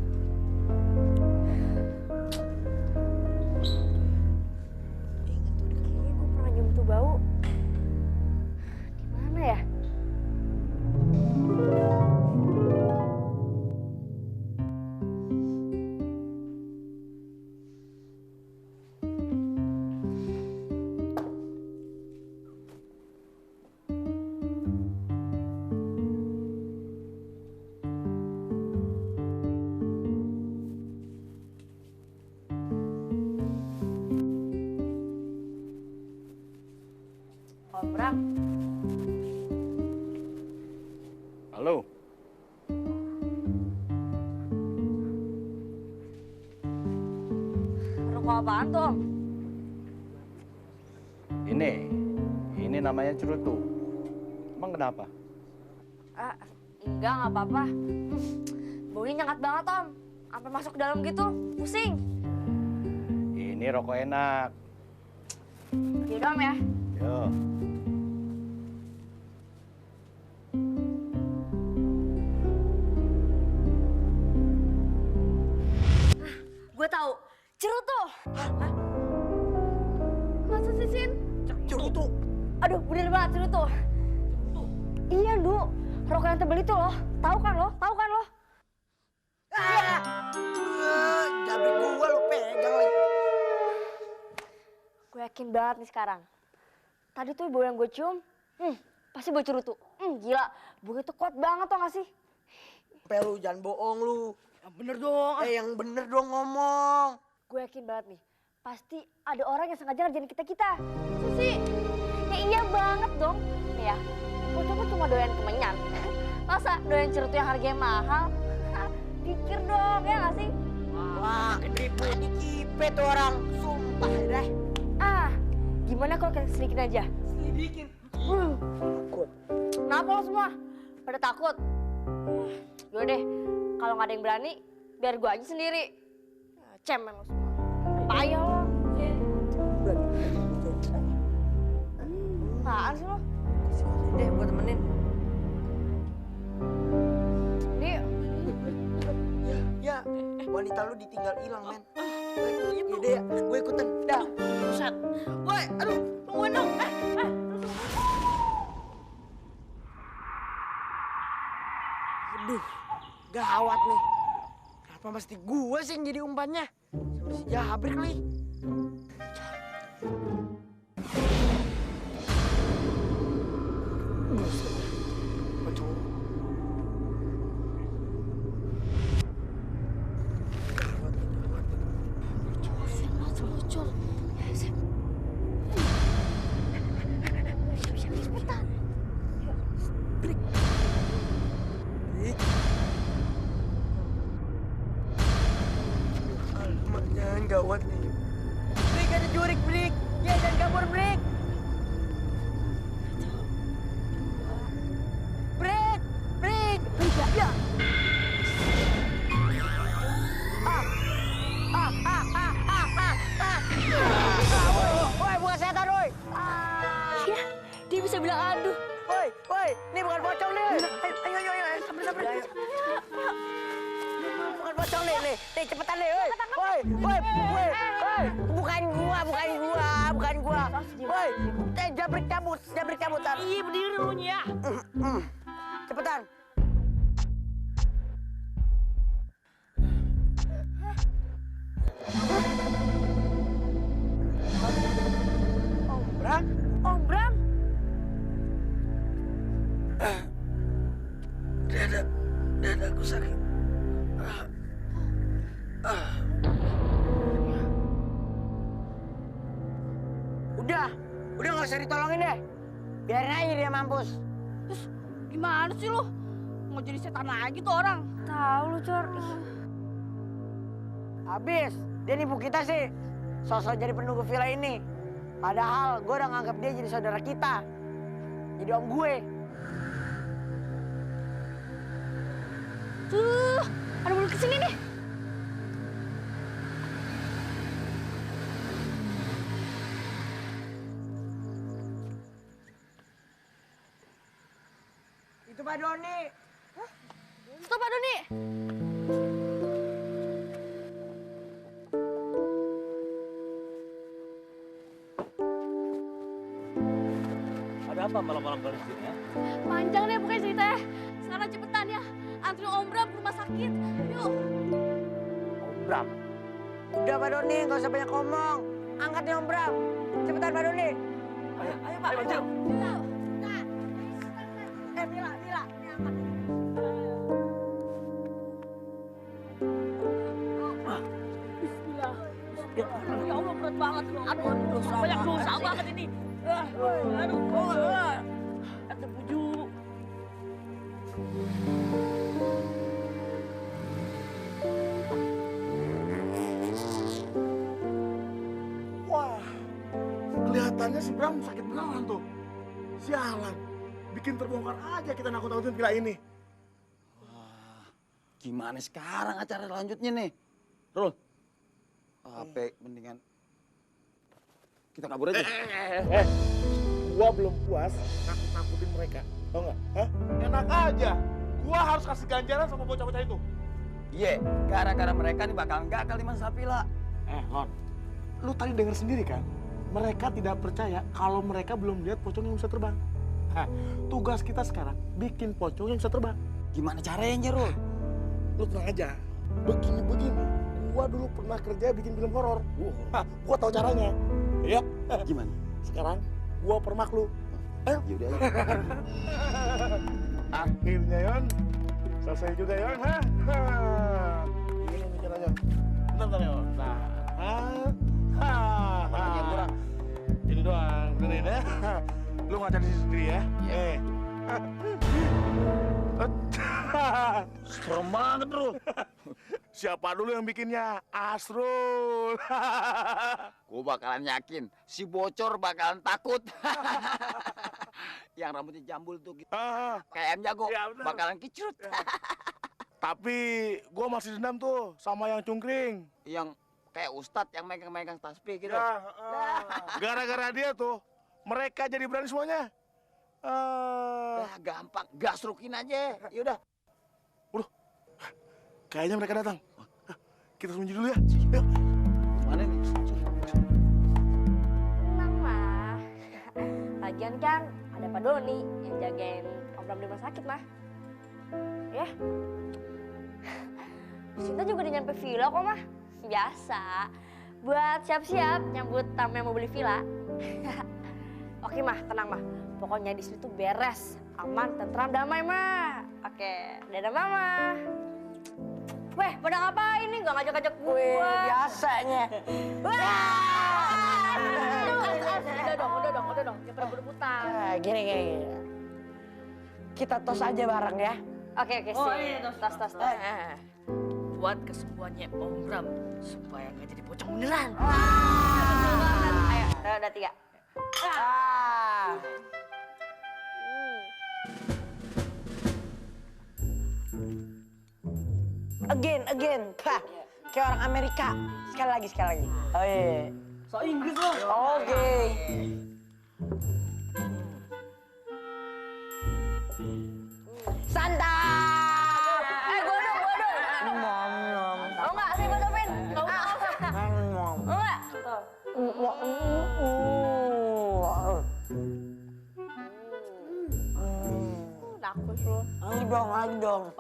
Speaker 4: Kayaknya gue pernah nyium tuh bau. Di mana ya? Om Bram,
Speaker 3: Halo.
Speaker 4: rokok apaan tuh Om?
Speaker 3: Ini namanya cerutu. Emang kenapa?
Speaker 4: Enggak apa-apa. Baunya nyengat banget Om. Sampai masuk ke dalam gitu, pusing.
Speaker 3: Ini rokok enak.
Speaker 4: Yaudah Om ya.
Speaker 3: Yo.
Speaker 4: Gue tahu, cerutu. Masa sih, Sin?
Speaker 1: Cerutu.
Speaker 4: Aduh, bener banget cerutu.
Speaker 9: Iya, Du. Rok yang tebel itu loh. Tahu kan lo? Tahu kan lo?
Speaker 1: Jabrik gua lu pegang lagi.
Speaker 9: Gue yakin banget nih sekarang. Tadi tuh bau yang gue cium, pasti bau cerutu. Gila, bau itu kuat banget tau gak sih?
Speaker 1: Lu jangan bohong lu.
Speaker 7: Yang bener dong.
Speaker 1: Yang bener dong ngomong.
Speaker 9: Gue yakin banget nih, pasti ada orang yang sengaja ngerjain kita-kita. Susi, ya iya banget dong. Nih ya, bocah tuh cuma doyan kemenyan. Masa doyan cerutu yang harganya mahal? Pikir dong, ya gak sih?
Speaker 1: Wah, ini kipe tuh orang. Sumpah deh.
Speaker 9: Gimana kalau kita selidikin aja?
Speaker 1: Selidikin?
Speaker 9: Kenapa lo semua? Pada takut? Yaudah deh, kalau nggak ada yang berani, biar gue aja sendiri. Cemen lo semua. Payah lo. Apaan sih lo?
Speaker 1: Deh, gue temenin.
Speaker 9: Nih.
Speaker 1: Ya, wanita lu ditinggal hilang, men. Yaudah ya, gue ikutan. Dah.
Speaker 7: Buset.
Speaker 1: Woi, aduh, tungguin dong. Aduh, gawat nih. Kenapa mesti gue sih yang jadi umpannya? Sama si Jabrik nih. Gawat nih. Brik, ada jurik, Brik. Ya, jangan kabur, Brik. Brik, Brik. Ya. Woi, bukan setan, woi.
Speaker 9: Ya, dia bisa bilang aduh.
Speaker 1: Woi, ini bukan pocong nih. Ayo, sabar. Bukan pocong nih, cepetan nih, woi. Bukan gua. Woi, jabrik cabut.
Speaker 7: Iya berdiri lu ya.
Speaker 1: Cepetan.
Speaker 9: Om Bram.
Speaker 1: Dadaku sakit. Udah nggak usah ditolongin deh. Biarin aja dia mampus.
Speaker 4: Terus gimana sih lo? Mau jadi setan lagi tuh orang?
Speaker 9: Tahu lu, Cor.
Speaker 1: Habis, dia nipu kita sih. Sosok jadi penunggu villa ini. Padahal gue udah nganggap dia jadi saudara kita. Jadi om gue.
Speaker 4: Tuh, ada mulut kesini nih.
Speaker 1: Itu Pak Doni.
Speaker 4: Stop, Pak Doni.
Speaker 8: Ada apa malam-malam dari sini ya?
Speaker 4: Panjang deh pokoknya ceritanya. Sekarang cepetan ya. Antri Om Bram ke rumah sakit. Yuk.
Speaker 8: Om Bram.
Speaker 1: Udah Pak Doni, nggak usah banyak ngomong. Angkat nih Om Bram. Cepetan Pak Doni.
Speaker 7: Ayo Pak, maju.
Speaker 1: Mila, ini angkat.
Speaker 4: Bismillah. Ya Allah, berat banget loh. Aduh, banyak dosa banget ini. Ada bujuk.
Speaker 2: Wah, kelihatannya si Bram sakit beneran tuh. Sialan, bikin terbongkar aja kita nakut-nakutin villa ini.
Speaker 3: Wah, gimana sekarang acara lanjutnya nih? Rul, apa mendingan kita kabur aja?
Speaker 2: Gua belum puas nakut-nakutin mereka, tau nggak? Hah? Enak aja, gua harus kasih ganjaran sama bocah-bocah itu.
Speaker 3: Iya, gara-gara mereka nih bakal gagal di masa villa.
Speaker 2: Hon, lu tadi denger sendiri kan? Mereka tidak percaya kalau mereka belum lihat pocong yang bisa terbang. Tugas kita sekarang bikin pocong yang bisa terbang.
Speaker 3: Gimana caranya, Rul?
Speaker 2: Lu tenang aja. Begini. Gua dulu pernah kerja bikin film horor. Gua tahu caranya. Ya.
Speaker 3: Gimana?
Speaker 2: Sekarang gua permak lu. Ayo.
Speaker 3: Yaudah, ayo.
Speaker 2: Akhirnya Yon, selesai juga Yon. Ini mikir aja. Bentar Yon.
Speaker 3: Makanya kurang.
Speaker 2: Ini doang, benerin ya. Lu ngaca di sini sendiri ya.
Speaker 3: Serem banget, Rul.
Speaker 2: Siapa dulu yang bikinnya? Asrul.
Speaker 3: Gue bakalan yakin si bocor bakalan takut. Yang rambutnya jambul tuh gitu. Kayak ayam jago.
Speaker 2: Ya, bener.
Speaker 3: Bakalan kicrut.
Speaker 2: Tapi gue masih dendam tuh sama yang cungkring.
Speaker 3: Yang kayak ustadz yang megang-megang tasbih gitu.
Speaker 2: Gara-gara dia tuh, mereka jadi berani semuanya.
Speaker 3: Gampang, gasrukin aja. Yaudah.
Speaker 2: Kayaknya mereka datang. Kita sembunyi dulu ya. Yuk.
Speaker 3: Mana nih?
Speaker 9: Tenang mah. Lagian kan ada Pak Doni yang jagain Om Bram di rumah sakit mah. Ya. Sinta juga udah nyampe villa kok mah. Biasa. Buat siap-siap nyambut tamu yang mau beli villa. Oke mah, tenang mah. Pokoknya di sini tuh beres, aman, tentram, damai mah. Oke, dadah mama. Weh, pada ngapain nih? Gak ngajak-ngajak gue.
Speaker 1: Biasanya.
Speaker 9: Udah dong. Jangan pada berputar.
Speaker 1: Gini. Kita tos aja bareng ya.
Speaker 9: Oke, sih. Tas.
Speaker 7: Buat kesembuhannya Om Bram supaya nggak jadi pocong beneran.
Speaker 9: Betul banget. Ayo, udah 3.
Speaker 1: Again. Pah. Kayak orang Amerika. Sekali lagi. Oh iya.
Speaker 7: So Inggris loh.
Speaker 1: Oke. Santap.
Speaker 9: Gue dong. Mau nggak sih gue dopin? Mau nggak? Tuh. Nakus lu.
Speaker 1: Lagi dong.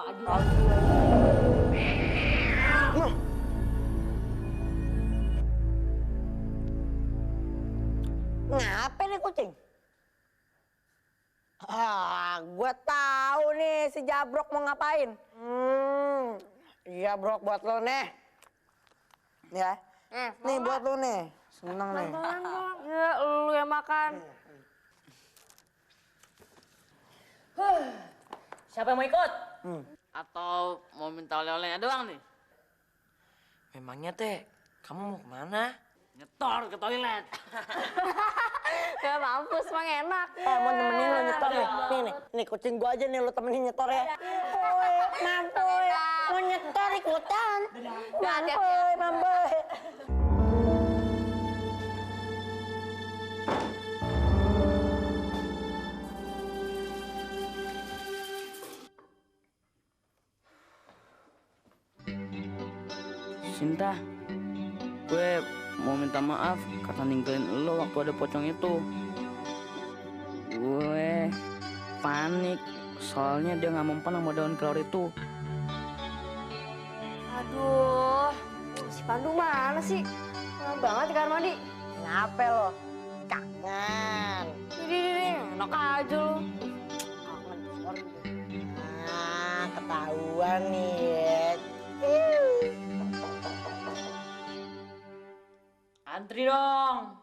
Speaker 1: Ngapain nih kucing? Gue tahu nih si Jabrok mau ngapain. Iya Brok buat lo nih. Ya. Nih buat lo nih. Seneng nih.
Speaker 9: Ya, lu yang makan.
Speaker 7: Siapa yang mau ikut? Atau mau minta oleh-olehnya doang nih?
Speaker 1: Memangnya teh, kamu mau kemana?
Speaker 7: Nyetor ke toilet.
Speaker 9: Ya mampus, emang enak.
Speaker 1: Mau temenin lo nyetor nih. Nih kucing gua aja nih lo temenin nyetor ya. Mampuy, mau nyetor ikutan. Mampuy.
Speaker 7: Sinta, gue mau minta maaf karena ninggalin lo waktu ada pocong itu. Gue panik soalnya dia nggak mempan sama daun kelor itu.
Speaker 9: Aduh, si Pandu mana sih? Lama banget di kamar mandi.
Speaker 1: Kenapa lo? Kangen.
Speaker 9: Ini, enak aja lu.
Speaker 1: Kangen, sorry. Ketahuan nih.
Speaker 7: Antri dong.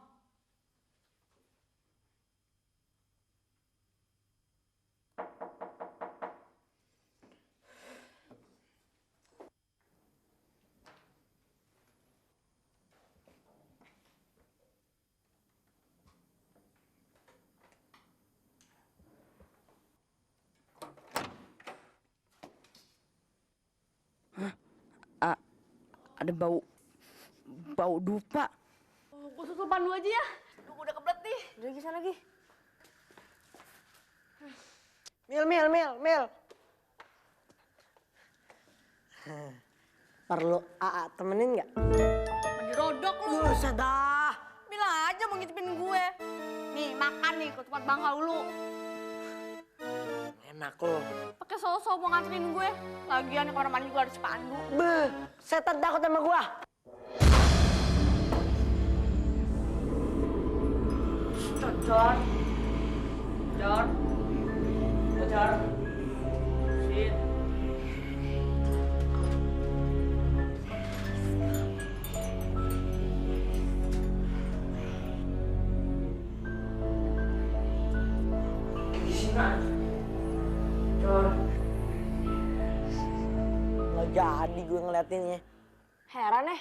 Speaker 7: Ada bau dupa.
Speaker 9: Gue susul Pandu aja ya. Gue udah kebelet nih. Udah lagi sana lagi.
Speaker 1: Mil. Perlu AA temenin nggak?
Speaker 9: Mandi rodok lu.
Speaker 1: Buset dah.
Speaker 9: Bilang aja mau ngitipin gue. Nih, makan nih, ke tempat Bang Haulu.
Speaker 1: anak lo.
Speaker 4: Pakai sosok mau nganterin gue. Lagian yang kamar mandi gue ada spanduk.
Speaker 1: Beh, setan takut sama gua.
Speaker 7: John. John. Bocor. Sit. Di sini. John.
Speaker 1: Nggak jadi gue ngeliatinnya.
Speaker 9: Heran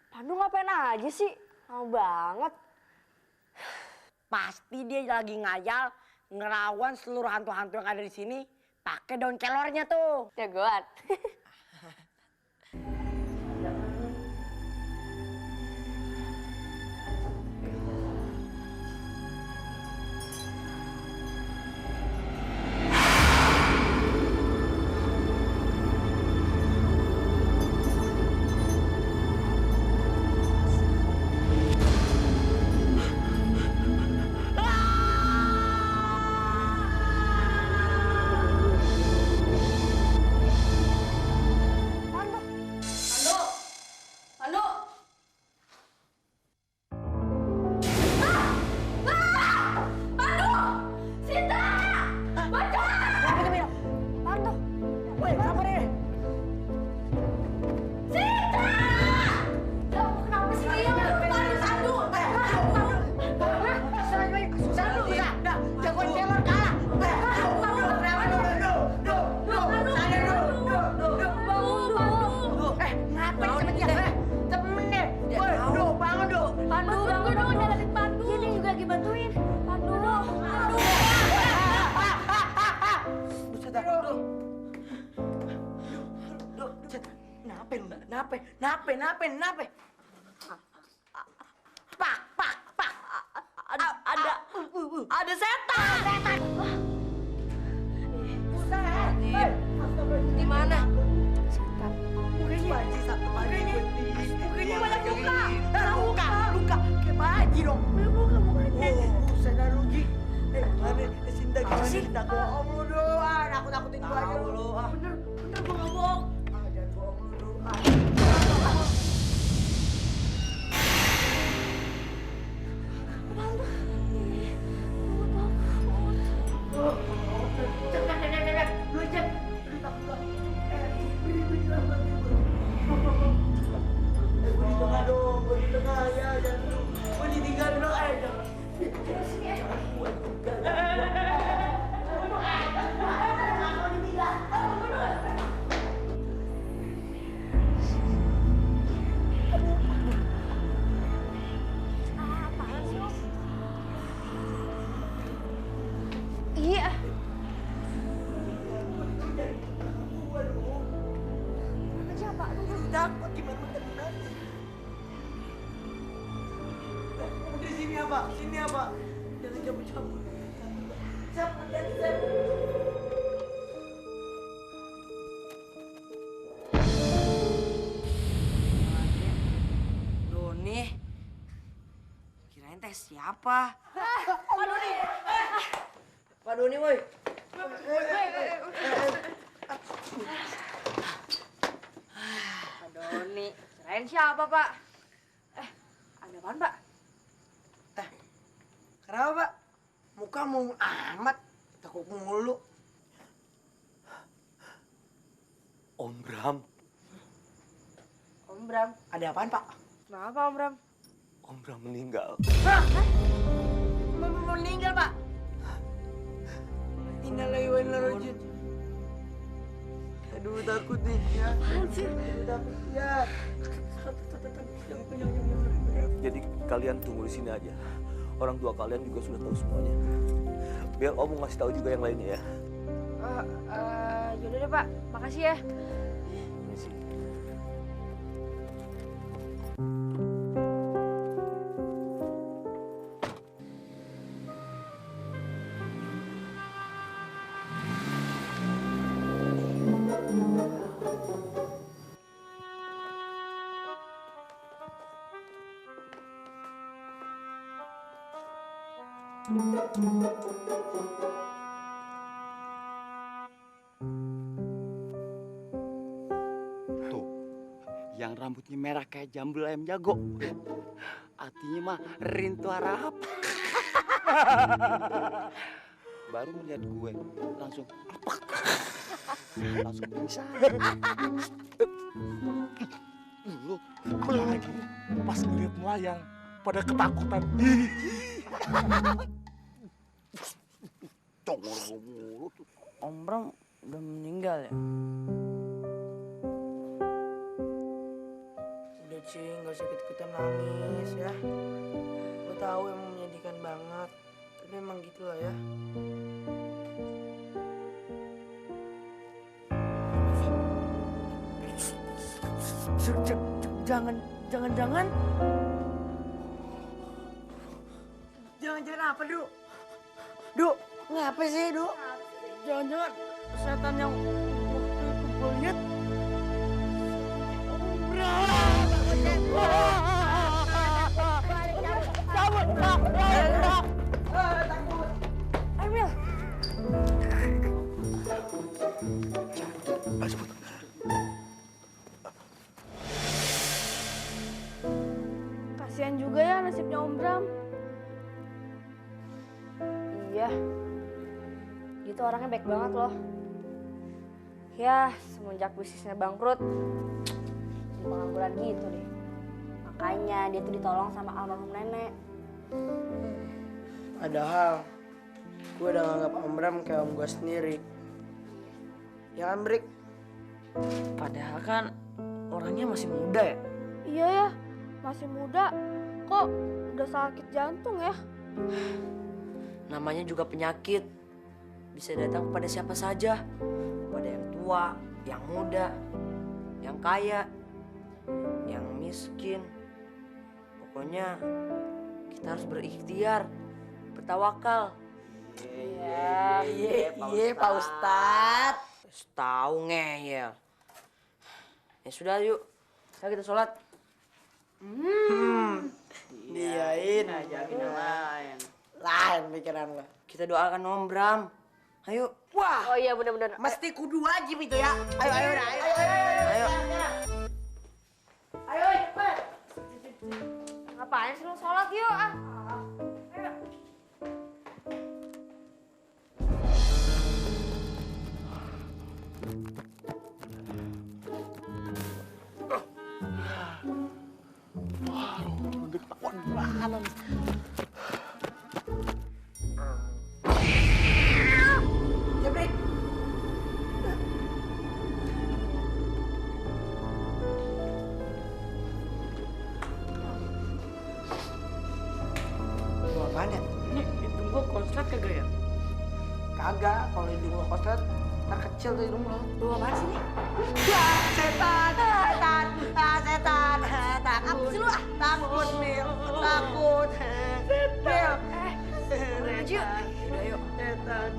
Speaker 9: Pandu ngapain aja sih? Lama banget.
Speaker 1: Pasti dia lagi ngayal ngerawan seluruh hantu-hantu yang ada di sini pakai daun kelornya tuh.
Speaker 9: Jagoan.
Speaker 1: Nape? Pak. Ada setan. Buset.
Speaker 4: Di mana?
Speaker 1: Setan. Mukanya banyak luka. Kayak baji dong. Mukanya. Buset dah rugi. Mana Sinta gimana sih? Tak bohong lu doang. Nakut-nakutin gua aja lu. Bener gua nggak bohong. Jangan bohong lu doang.
Speaker 9: Iya.
Speaker 1: Takut gimana tenang. Di sini apa? Jangan cabut-cabut. Doni, kirain teh siapa? Pak Doni, woi.
Speaker 9: Doni, kirain siapa, Pak? Ada apaan, Pak?
Speaker 1: Kenapa, Pak? Muka mau amat, takut mulu.
Speaker 8: Om Bram.
Speaker 9: Om Bram.
Speaker 1: Ada apaan, Pak?
Speaker 9: Kenapa, Om Bram?
Speaker 8: Om Bram meninggal.
Speaker 1: Meninggal, Pak. Innalillahi wa inna ilaihi raji'un. Aduh, takut nih. Ya. Aduh, takut. Ya.
Speaker 8: Jadi kalian tunggu di sini aja. Orang tua kalian juga sudah tahu semuanya. Biar Om ngasih tahu juga yang lainnya ya.
Speaker 9: Yaudah deh, Pak. Makasih ya.
Speaker 8: Ini sih.
Speaker 3: yang rambutnya merah kayak jambul ayam jago. Artinya mah Rintu Harap. Baru melihat gue langsung pingsan.
Speaker 2: Lu lagi pas ngeliat melayang pada ketakutan.
Speaker 7: Om Bram udah meninggal ya?
Speaker 1: Udah Cing, gak usah ikut-ikutan nangis ya. Gue tahu emang menyedihkan banget, tapi emang gitu lah ya. Jangan-jangan apa, Du? Du, ngapa sih, Du? Jangan-jangan setan yang waktu itu gue lihat.
Speaker 4: Kasihan juga ya nasibnya Om Bram.
Speaker 9: Iya. Dia tuh orangnya baik banget loh. Ya, semenjak bisnisnya bangkrut, jadi pengangguran gitu deh. Makanya dia tuh ditolong sama almarhum nenek.
Speaker 1: Padahal gue udah nganggap Om Bram kayak om gue sendiri. Ya kan, Brik?
Speaker 7: Padahal kan orangnya masih muda ya?
Speaker 4: Iya ya, masih muda. Kok udah sakit jantung ya?
Speaker 10: Namanya juga penyakit. Bisa datang kepada siapa saja. Pada yang tua, yang muda, yang kaya, yang miskin. Pokoknya kita harus berikhtiar, bertawakal.
Speaker 1: Iya, Pak Ustadz.
Speaker 10: Tahu ngeyel. Ya sudah yuk, ayo kita sholat.
Speaker 1: Diain.
Speaker 7: Ajakin yang lain.
Speaker 1: Lain pikiran lo.
Speaker 10: Kita doakan Om Bram. Ayo.
Speaker 1: Wah,
Speaker 9: Oh iya bener-bener.
Speaker 1: mesti kudu wajib itu ya. Ayo, dah, ayo.
Speaker 9: Ayo cepet. Ngapain sih lu sholat yuk ah? Ayo.
Speaker 2: Udah ketahuan gimana nih?
Speaker 1: Jebrik. Lu apaan ya?
Speaker 7: Ini hidung gua konslet kagak ya?
Speaker 1: Kagak, kalau hidung lo koslet, ntar kecil tuh hidung lo.
Speaker 7: Lu apaan sih nih?
Speaker 1: Setan. Takut. Takut, Mil. Takut. Mil.
Speaker 10: Udah yuk.
Speaker 1: Setan.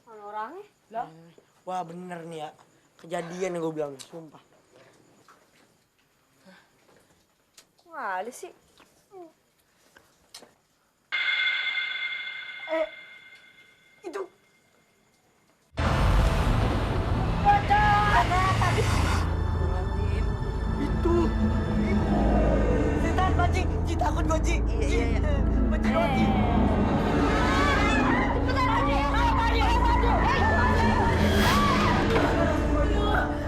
Speaker 9: Mana orangnya?
Speaker 1: Wah, bener nih ya. Kejadian yang gue bilang, sumpah.
Speaker 9: Kok nggak ada sih?
Speaker 1: Itu. Itu. Setan, Pak Ji. Ji, takut gue, Ji. Iya. Pak Ji.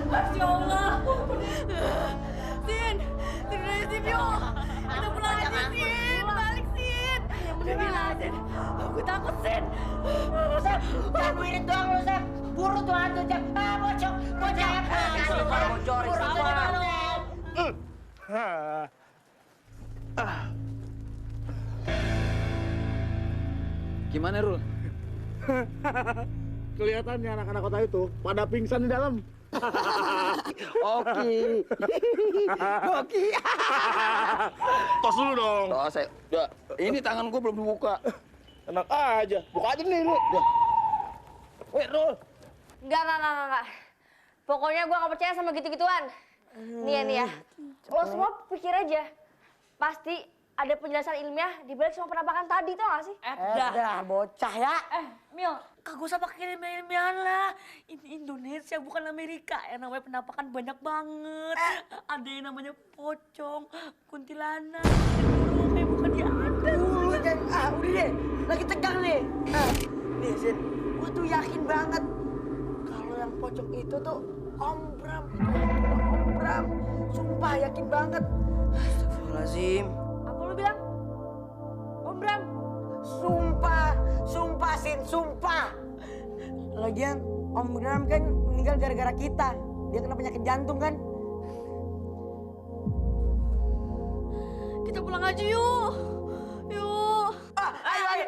Speaker 4: Masya Allah. Sin, turun dari sini yuk. Kita pulang aja, Sin. Balik, Sin. Udah bilang, Sin. Aku takut, Sin.
Speaker 1: Sep, jangan duit doang lu, Sep. Buru tuh hantu, Sep. Bocok.
Speaker 3: Gimana, Rul?
Speaker 2: Kelihatannya anak-anak kota itu pada pingsan di dalam.
Speaker 3: Oke. Oke.
Speaker 2: Tos dulu dong.
Speaker 3: Oh, saya. Ya, ini tangan gue belum dibuka.
Speaker 2: Enak aja. Buka aja nih lu.
Speaker 3: Wait, roll.
Speaker 9: Enggak. Pokoknya gue gak percaya sama gitu-gituan. Nih ya. Lo semua pikir aja. Pasti ada penjelasan ilmiah di balik semua penampakan tadi, tau gak sih?
Speaker 1: Dah, bocah ya.
Speaker 10: Mil, kagak usah pakai ilmiah-ilmiahan lah. Ini Indonesia bukan Amerika. Yang namanya penampakan banyak banget. Ada yang namanya pocong, kuntilanak, burung, kayak bukan dia ada.
Speaker 1: Udah deh, lagi tegang nih. Nih, Sin, gue tuh yakin banget kalau yang pocong itu tuh Om Bram. Om Bram, sumpah yakin banget.
Speaker 10: Astagfirullahaladzim.
Speaker 9: Apa lu bilang? Om Bram?
Speaker 1: Sumpah Sin, sumpah. Lagian Om Bram kan meninggal gara-gara kita. Dia kena penyakit jantung kan.
Speaker 4: Kita pulang aja yuk. Yuk.
Speaker 1: Ayo.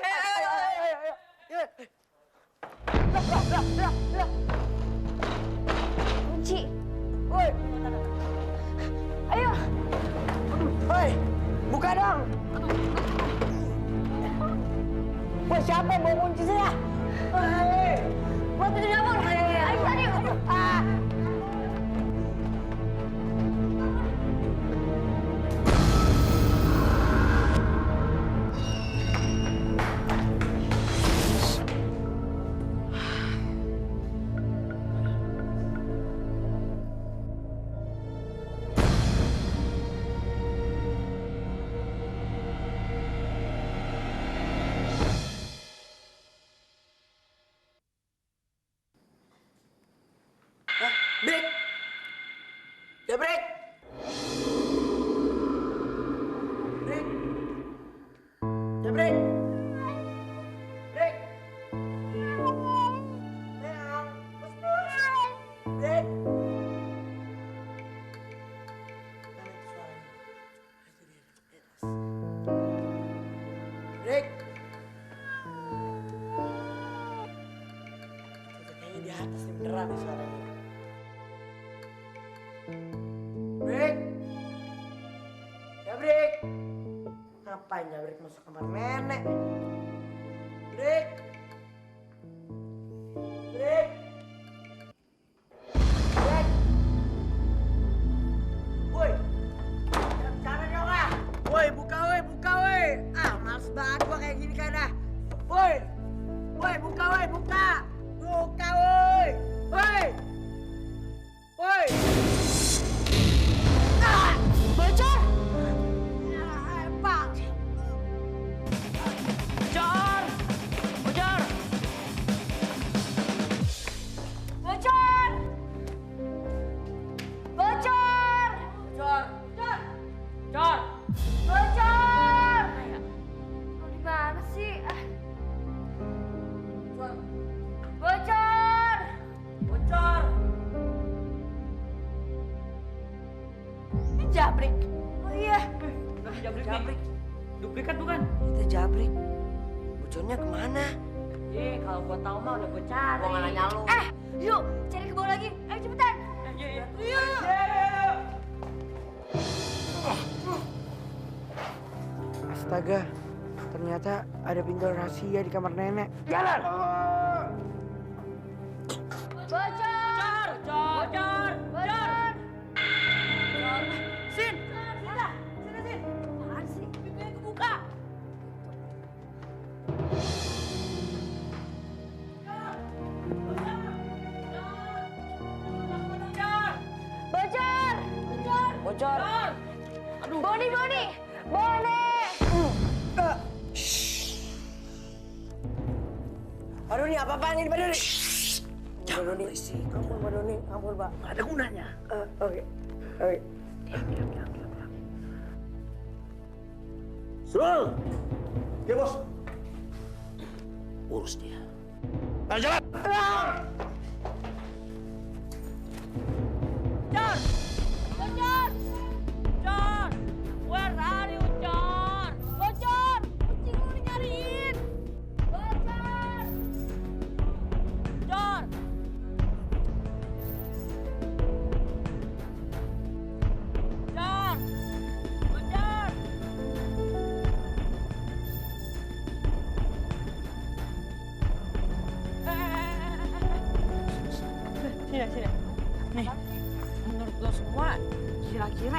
Speaker 1: Lah.
Speaker 9: Kunci.
Speaker 1: Woi.
Speaker 9: Ayo.
Speaker 1: Woi, buka dong. Woi, siapa yang bawa kunci saya?
Speaker 9: Buat pintu dapur. Ayo tadi.
Speaker 1: Break. Ya break. Break. Ya break. Break. Meong. Bos. Break. Break. Kayaknya di atas nih beneran nih suaranya. Break. Ya break. Ngapain ya break masuk kamar nenek? Break. Break. Break. Woi. Cara dong ah. Woi, buka woi. Ah, males banget gua kayak gini kan ah. Woi. Buka woi. Buka woi. Woi.
Speaker 9: Bocor.
Speaker 1: Pak.
Speaker 10: Bocor!
Speaker 9: Bocor. Lu di mana sih? Bocor. Ini jabrik. Oh iya.
Speaker 10: Jabrik. Duplikat bukan?
Speaker 1: Kita jabrik. Bocornya kemana?
Speaker 10: Kalau gua tahu mah udah gua cari.
Speaker 1: Gua nggak nanya lu.
Speaker 9: Yuk, cari ke bawah lagi. Ayo cepetan.
Speaker 10: Iya.
Speaker 1: Astaga, ternyata ada pintu rahasia di kamar nenek. Jalan!
Speaker 9: Bocor.
Speaker 10: Sin!
Speaker 9: Sini. Apaan sih?
Speaker 10: Pintunya kebuka.
Speaker 9: Bocor.
Speaker 10: Aduh.
Speaker 9: Boni.
Speaker 1: Pak Doni, apa-apaan ini Pak Doni? Pak Doni, ampun Pak Doni, ampun Pak.
Speaker 3: Nggak ada gunanya.
Speaker 1: Oke.
Speaker 2: Sul. Ya bos.
Speaker 8: Urus dia.
Speaker 2: Ayo jalan.
Speaker 10: John! Where are you, John?
Speaker 9: Bocor. Kucing lu nyariin. Bocor.
Speaker 10: John!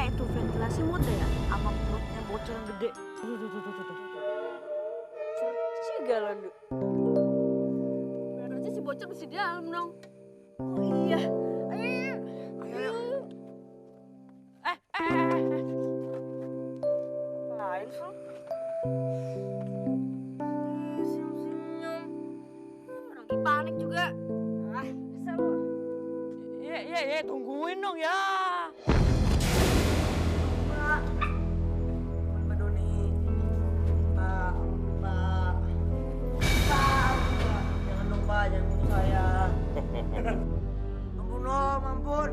Speaker 10: mana itu ventilasi muda ya? Sama perutnya bocor yang gede. Juga lo, Du. Berarti si bocor masih di dalam dong. Oh iya. Ayo.
Speaker 1: Lain sih.
Speaker 10: Senyum-senyum. Lagi panik juga. Bisa lo.
Speaker 3: Iya, tungguin dong ya.
Speaker 1: Mbak Doni. Mbak. Jangan dong, Mbak. Jangan bunuh saya. Ampun, Om. Ampun.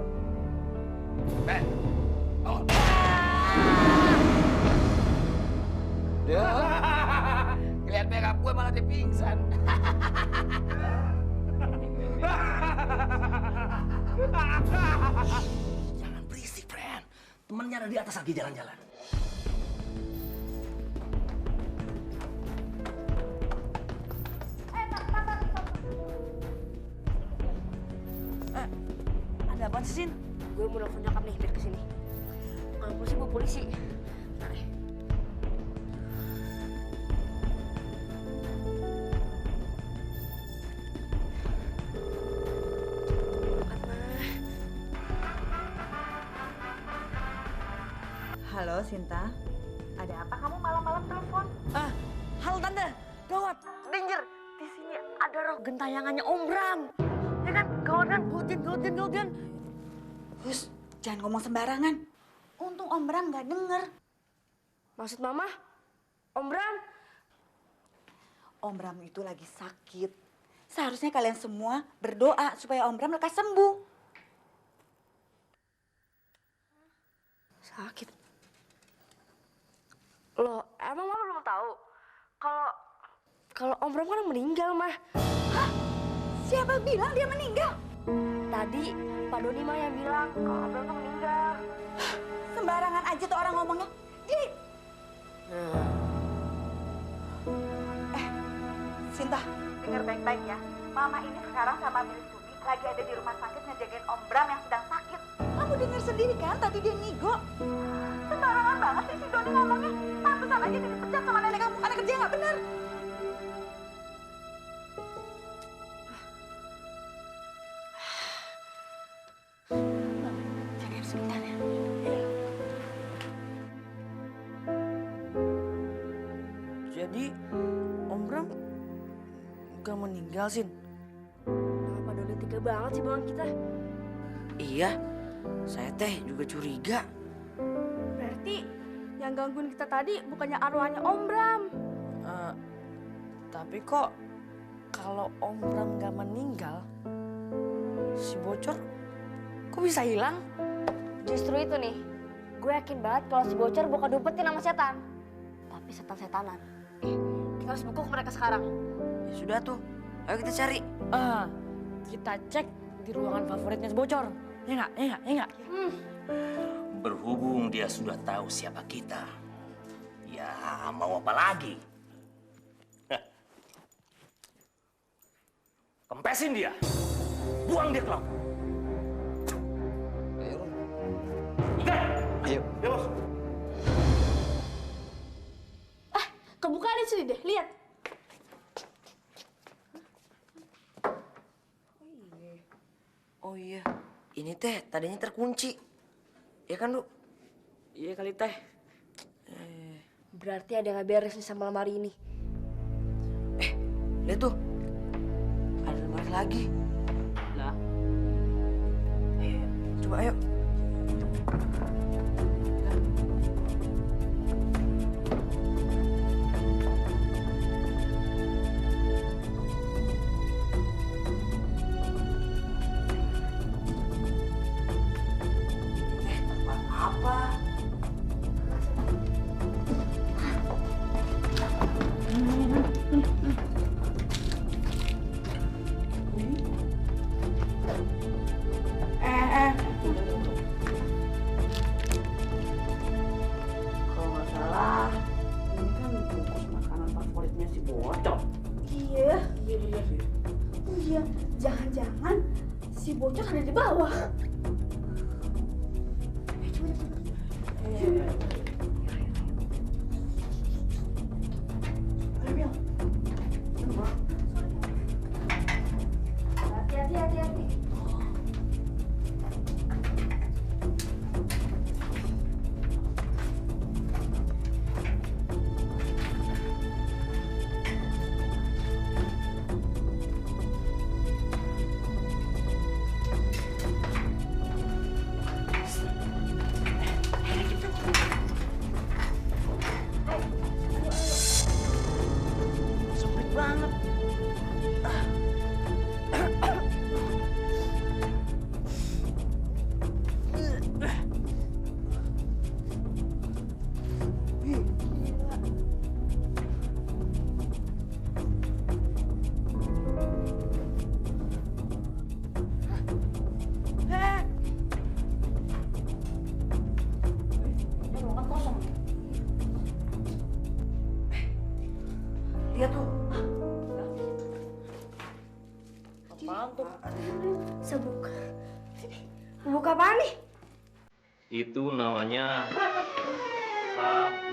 Speaker 3: Lihat makeup gue malah dia pingsan.
Speaker 8: Jangan berisik, friend. Temennya ada di atas lagi jalan-jalan.
Speaker 10: Ada apa sih, Sin? Gue mau nelfon nyokap nih, biar kesini. Bukan polisi, gue polisi. Bentar deh.
Speaker 5: Halo Sinta, ada apa kamu malam-malam telepon?
Speaker 10: Halo Tante, gawat, danger. Di sini ada roh gentayangannya Om Bram. Ya kan, gawat kan, gautin.
Speaker 5: Hus, jangan ngomong sembarangan. Untung Om Bram nggak denger.
Speaker 10: Maksud Mama, Om Bram?
Speaker 5: Om Bram itu lagi sakit. Seharusnya kalian semua berdoa supaya Om Bram lekas sembuh.
Speaker 10: Sakit. Loh, emang Mama belum tahu kalau Om Bram kan meninggal, Mah.
Speaker 5: Hah? Siapa bilang dia meninggal?
Speaker 10: Tadi Pak Doni Mah yang bilang kalau Om Bram tuh meninggal.
Speaker 5: Sembarangan aja tuh orang ngomongnya. Ini. Sinta, dengar baik-baik ya. Mama ini sekarang sama Milik Sumi lagi ada di rumah sakit ngejagain Om Bram yang sedang sakit. Kamu dengar sendiri kan tadi dia ngigo. Sembarangan banget sih si Doni ngomongnya. Pantesan aja dia dipecat sama nenek kamu karena kerja nggak benar. Jagain sebentar ya.
Speaker 10: Jadi Om Bram gak meninggal, Sin. Kenapa Doni tega banget sih bawang kita?
Speaker 1: Iya, saya teh juga curiga.
Speaker 4: Berarti yang gangguin kita tadi bukannya arwahnya Om Bram.
Speaker 10: Tapi kok kalau Om Bram gak meninggal, si bocor kok bisa hilang?
Speaker 9: Justru itu nih, gue yakin banget kalau si bocor bukan dumpetin sama setan. Tapi setan-setanan. Kita harus bukuk mereka sekarang.
Speaker 10: Ya sudah tuh, ayo kita cari. Kita cek di ruangan favoritnya si bocor. Ya nggak?
Speaker 8: Berhubung dia sudah tahu siapa kita, ya mau apa lagi? Hah. Kempesin dia, buang dia ke laut. Ayo. Ya, Bos.
Speaker 4: Kebuka di sini deh, lihat.
Speaker 10: Oh iya, ini teh tadinya terkunci. Ya kan, Du? Iya kali teh.
Speaker 9: Berarti ada yang gak beres nih sama lemari ini.
Speaker 10: Lihat tuh, ada lemari lagi.
Speaker 7: Lah,
Speaker 10: Ayo, coba ayo. Apa? Kalau nggak salah, ini kan bungkus makanan favoritnya si bocor.
Speaker 4: Iya bener. Iya, jangan-jangan si bocor ada di bawah.
Speaker 1: dia tuh.
Speaker 9: Apaan tuh? Sabuk. Sabuk apaan nih?
Speaker 8: Itu namanya sabu.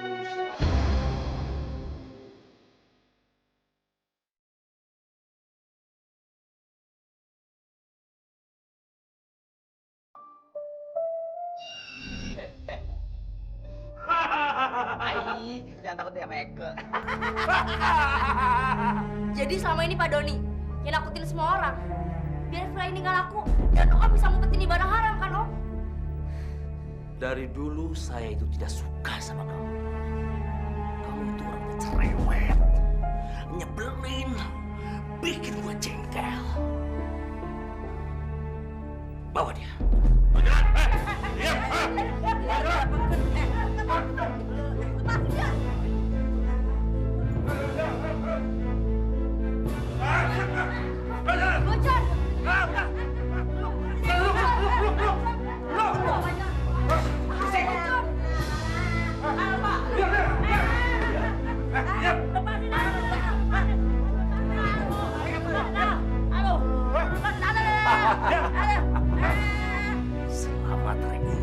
Speaker 3: Jangan takut ya, Eke.
Speaker 9: Jadi selama ini Pak Doni yang nakutin semua orang. Biar Villa ini nggak laku dan Om bisa ngumpetin ibadah haram kan Om?
Speaker 8: Dari dulu saya itu tidak suka sama kamu. Kamu itu orangnya cerewet, nyebelin, bikin gua jengkel. Bawa dia. Selamat reuni.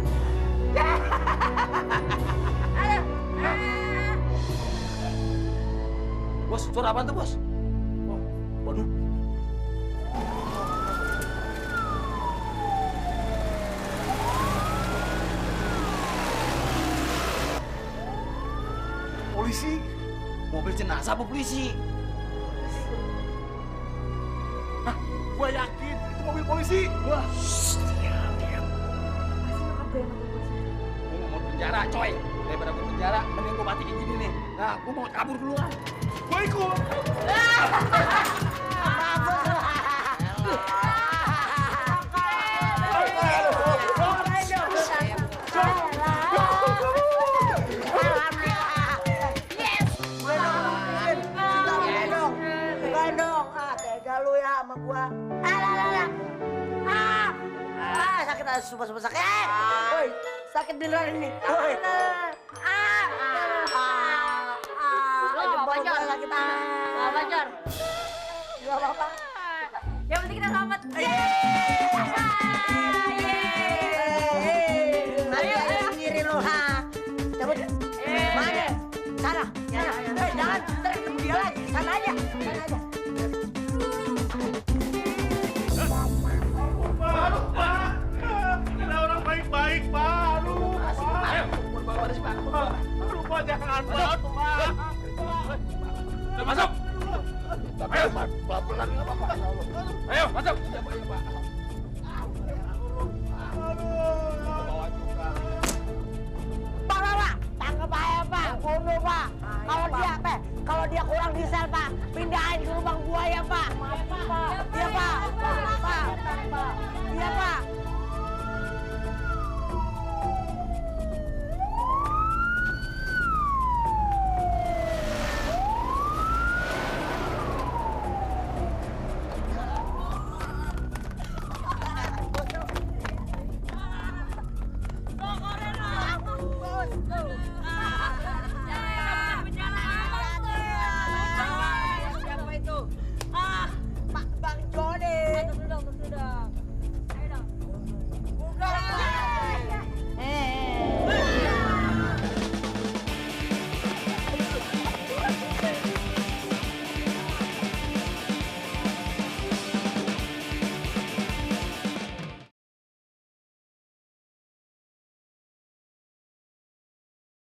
Speaker 8: Bos, suara apaan tuh, Bos? Oh, waduh.
Speaker 2: Polisi.
Speaker 3: Mobil jenazah apa polisi?
Speaker 2: Hah, gua yakin itu mobil polisi. Wah.
Speaker 8: Diam.
Speaker 3: Gua mau penjara, coy. Daripada gua penjara, mending gua mati kayak gini nih. Nah, gua mau kabur duluan.
Speaker 2: Gua ikut.
Speaker 1: Bukan dong. Ah, tega lu ya sama gua. Sakit aja, super sakit. Woi, sakit beneran ini. Woi.
Speaker 9: Bocor lah kita. Nggak bocor.
Speaker 1: Gak apa-apa.
Speaker 9: Yang penting kita selamat.
Speaker 1: Ayo sendiri lu, ha. Cabut. Mana? Sana. Jangan, ntar ketemu dia lagi. Sana aja.
Speaker 2: Aduh, Pak. Ada orang baik-baik, Pak. Aduh, Pak. Aduh, Pak, jangan, Pak.
Speaker 8: Masuk.
Speaker 2: Ayo, Pak. Pelan-pelan, nggak apa-apa.
Speaker 8: Ayo, masuk.
Speaker 1: Pak, tangkap aja, Pak. Bunuh, Pak. Kalau dia kurang di sel, Pak, pindahin ke lubang buaya, Pak. Iya, Pak. Pak.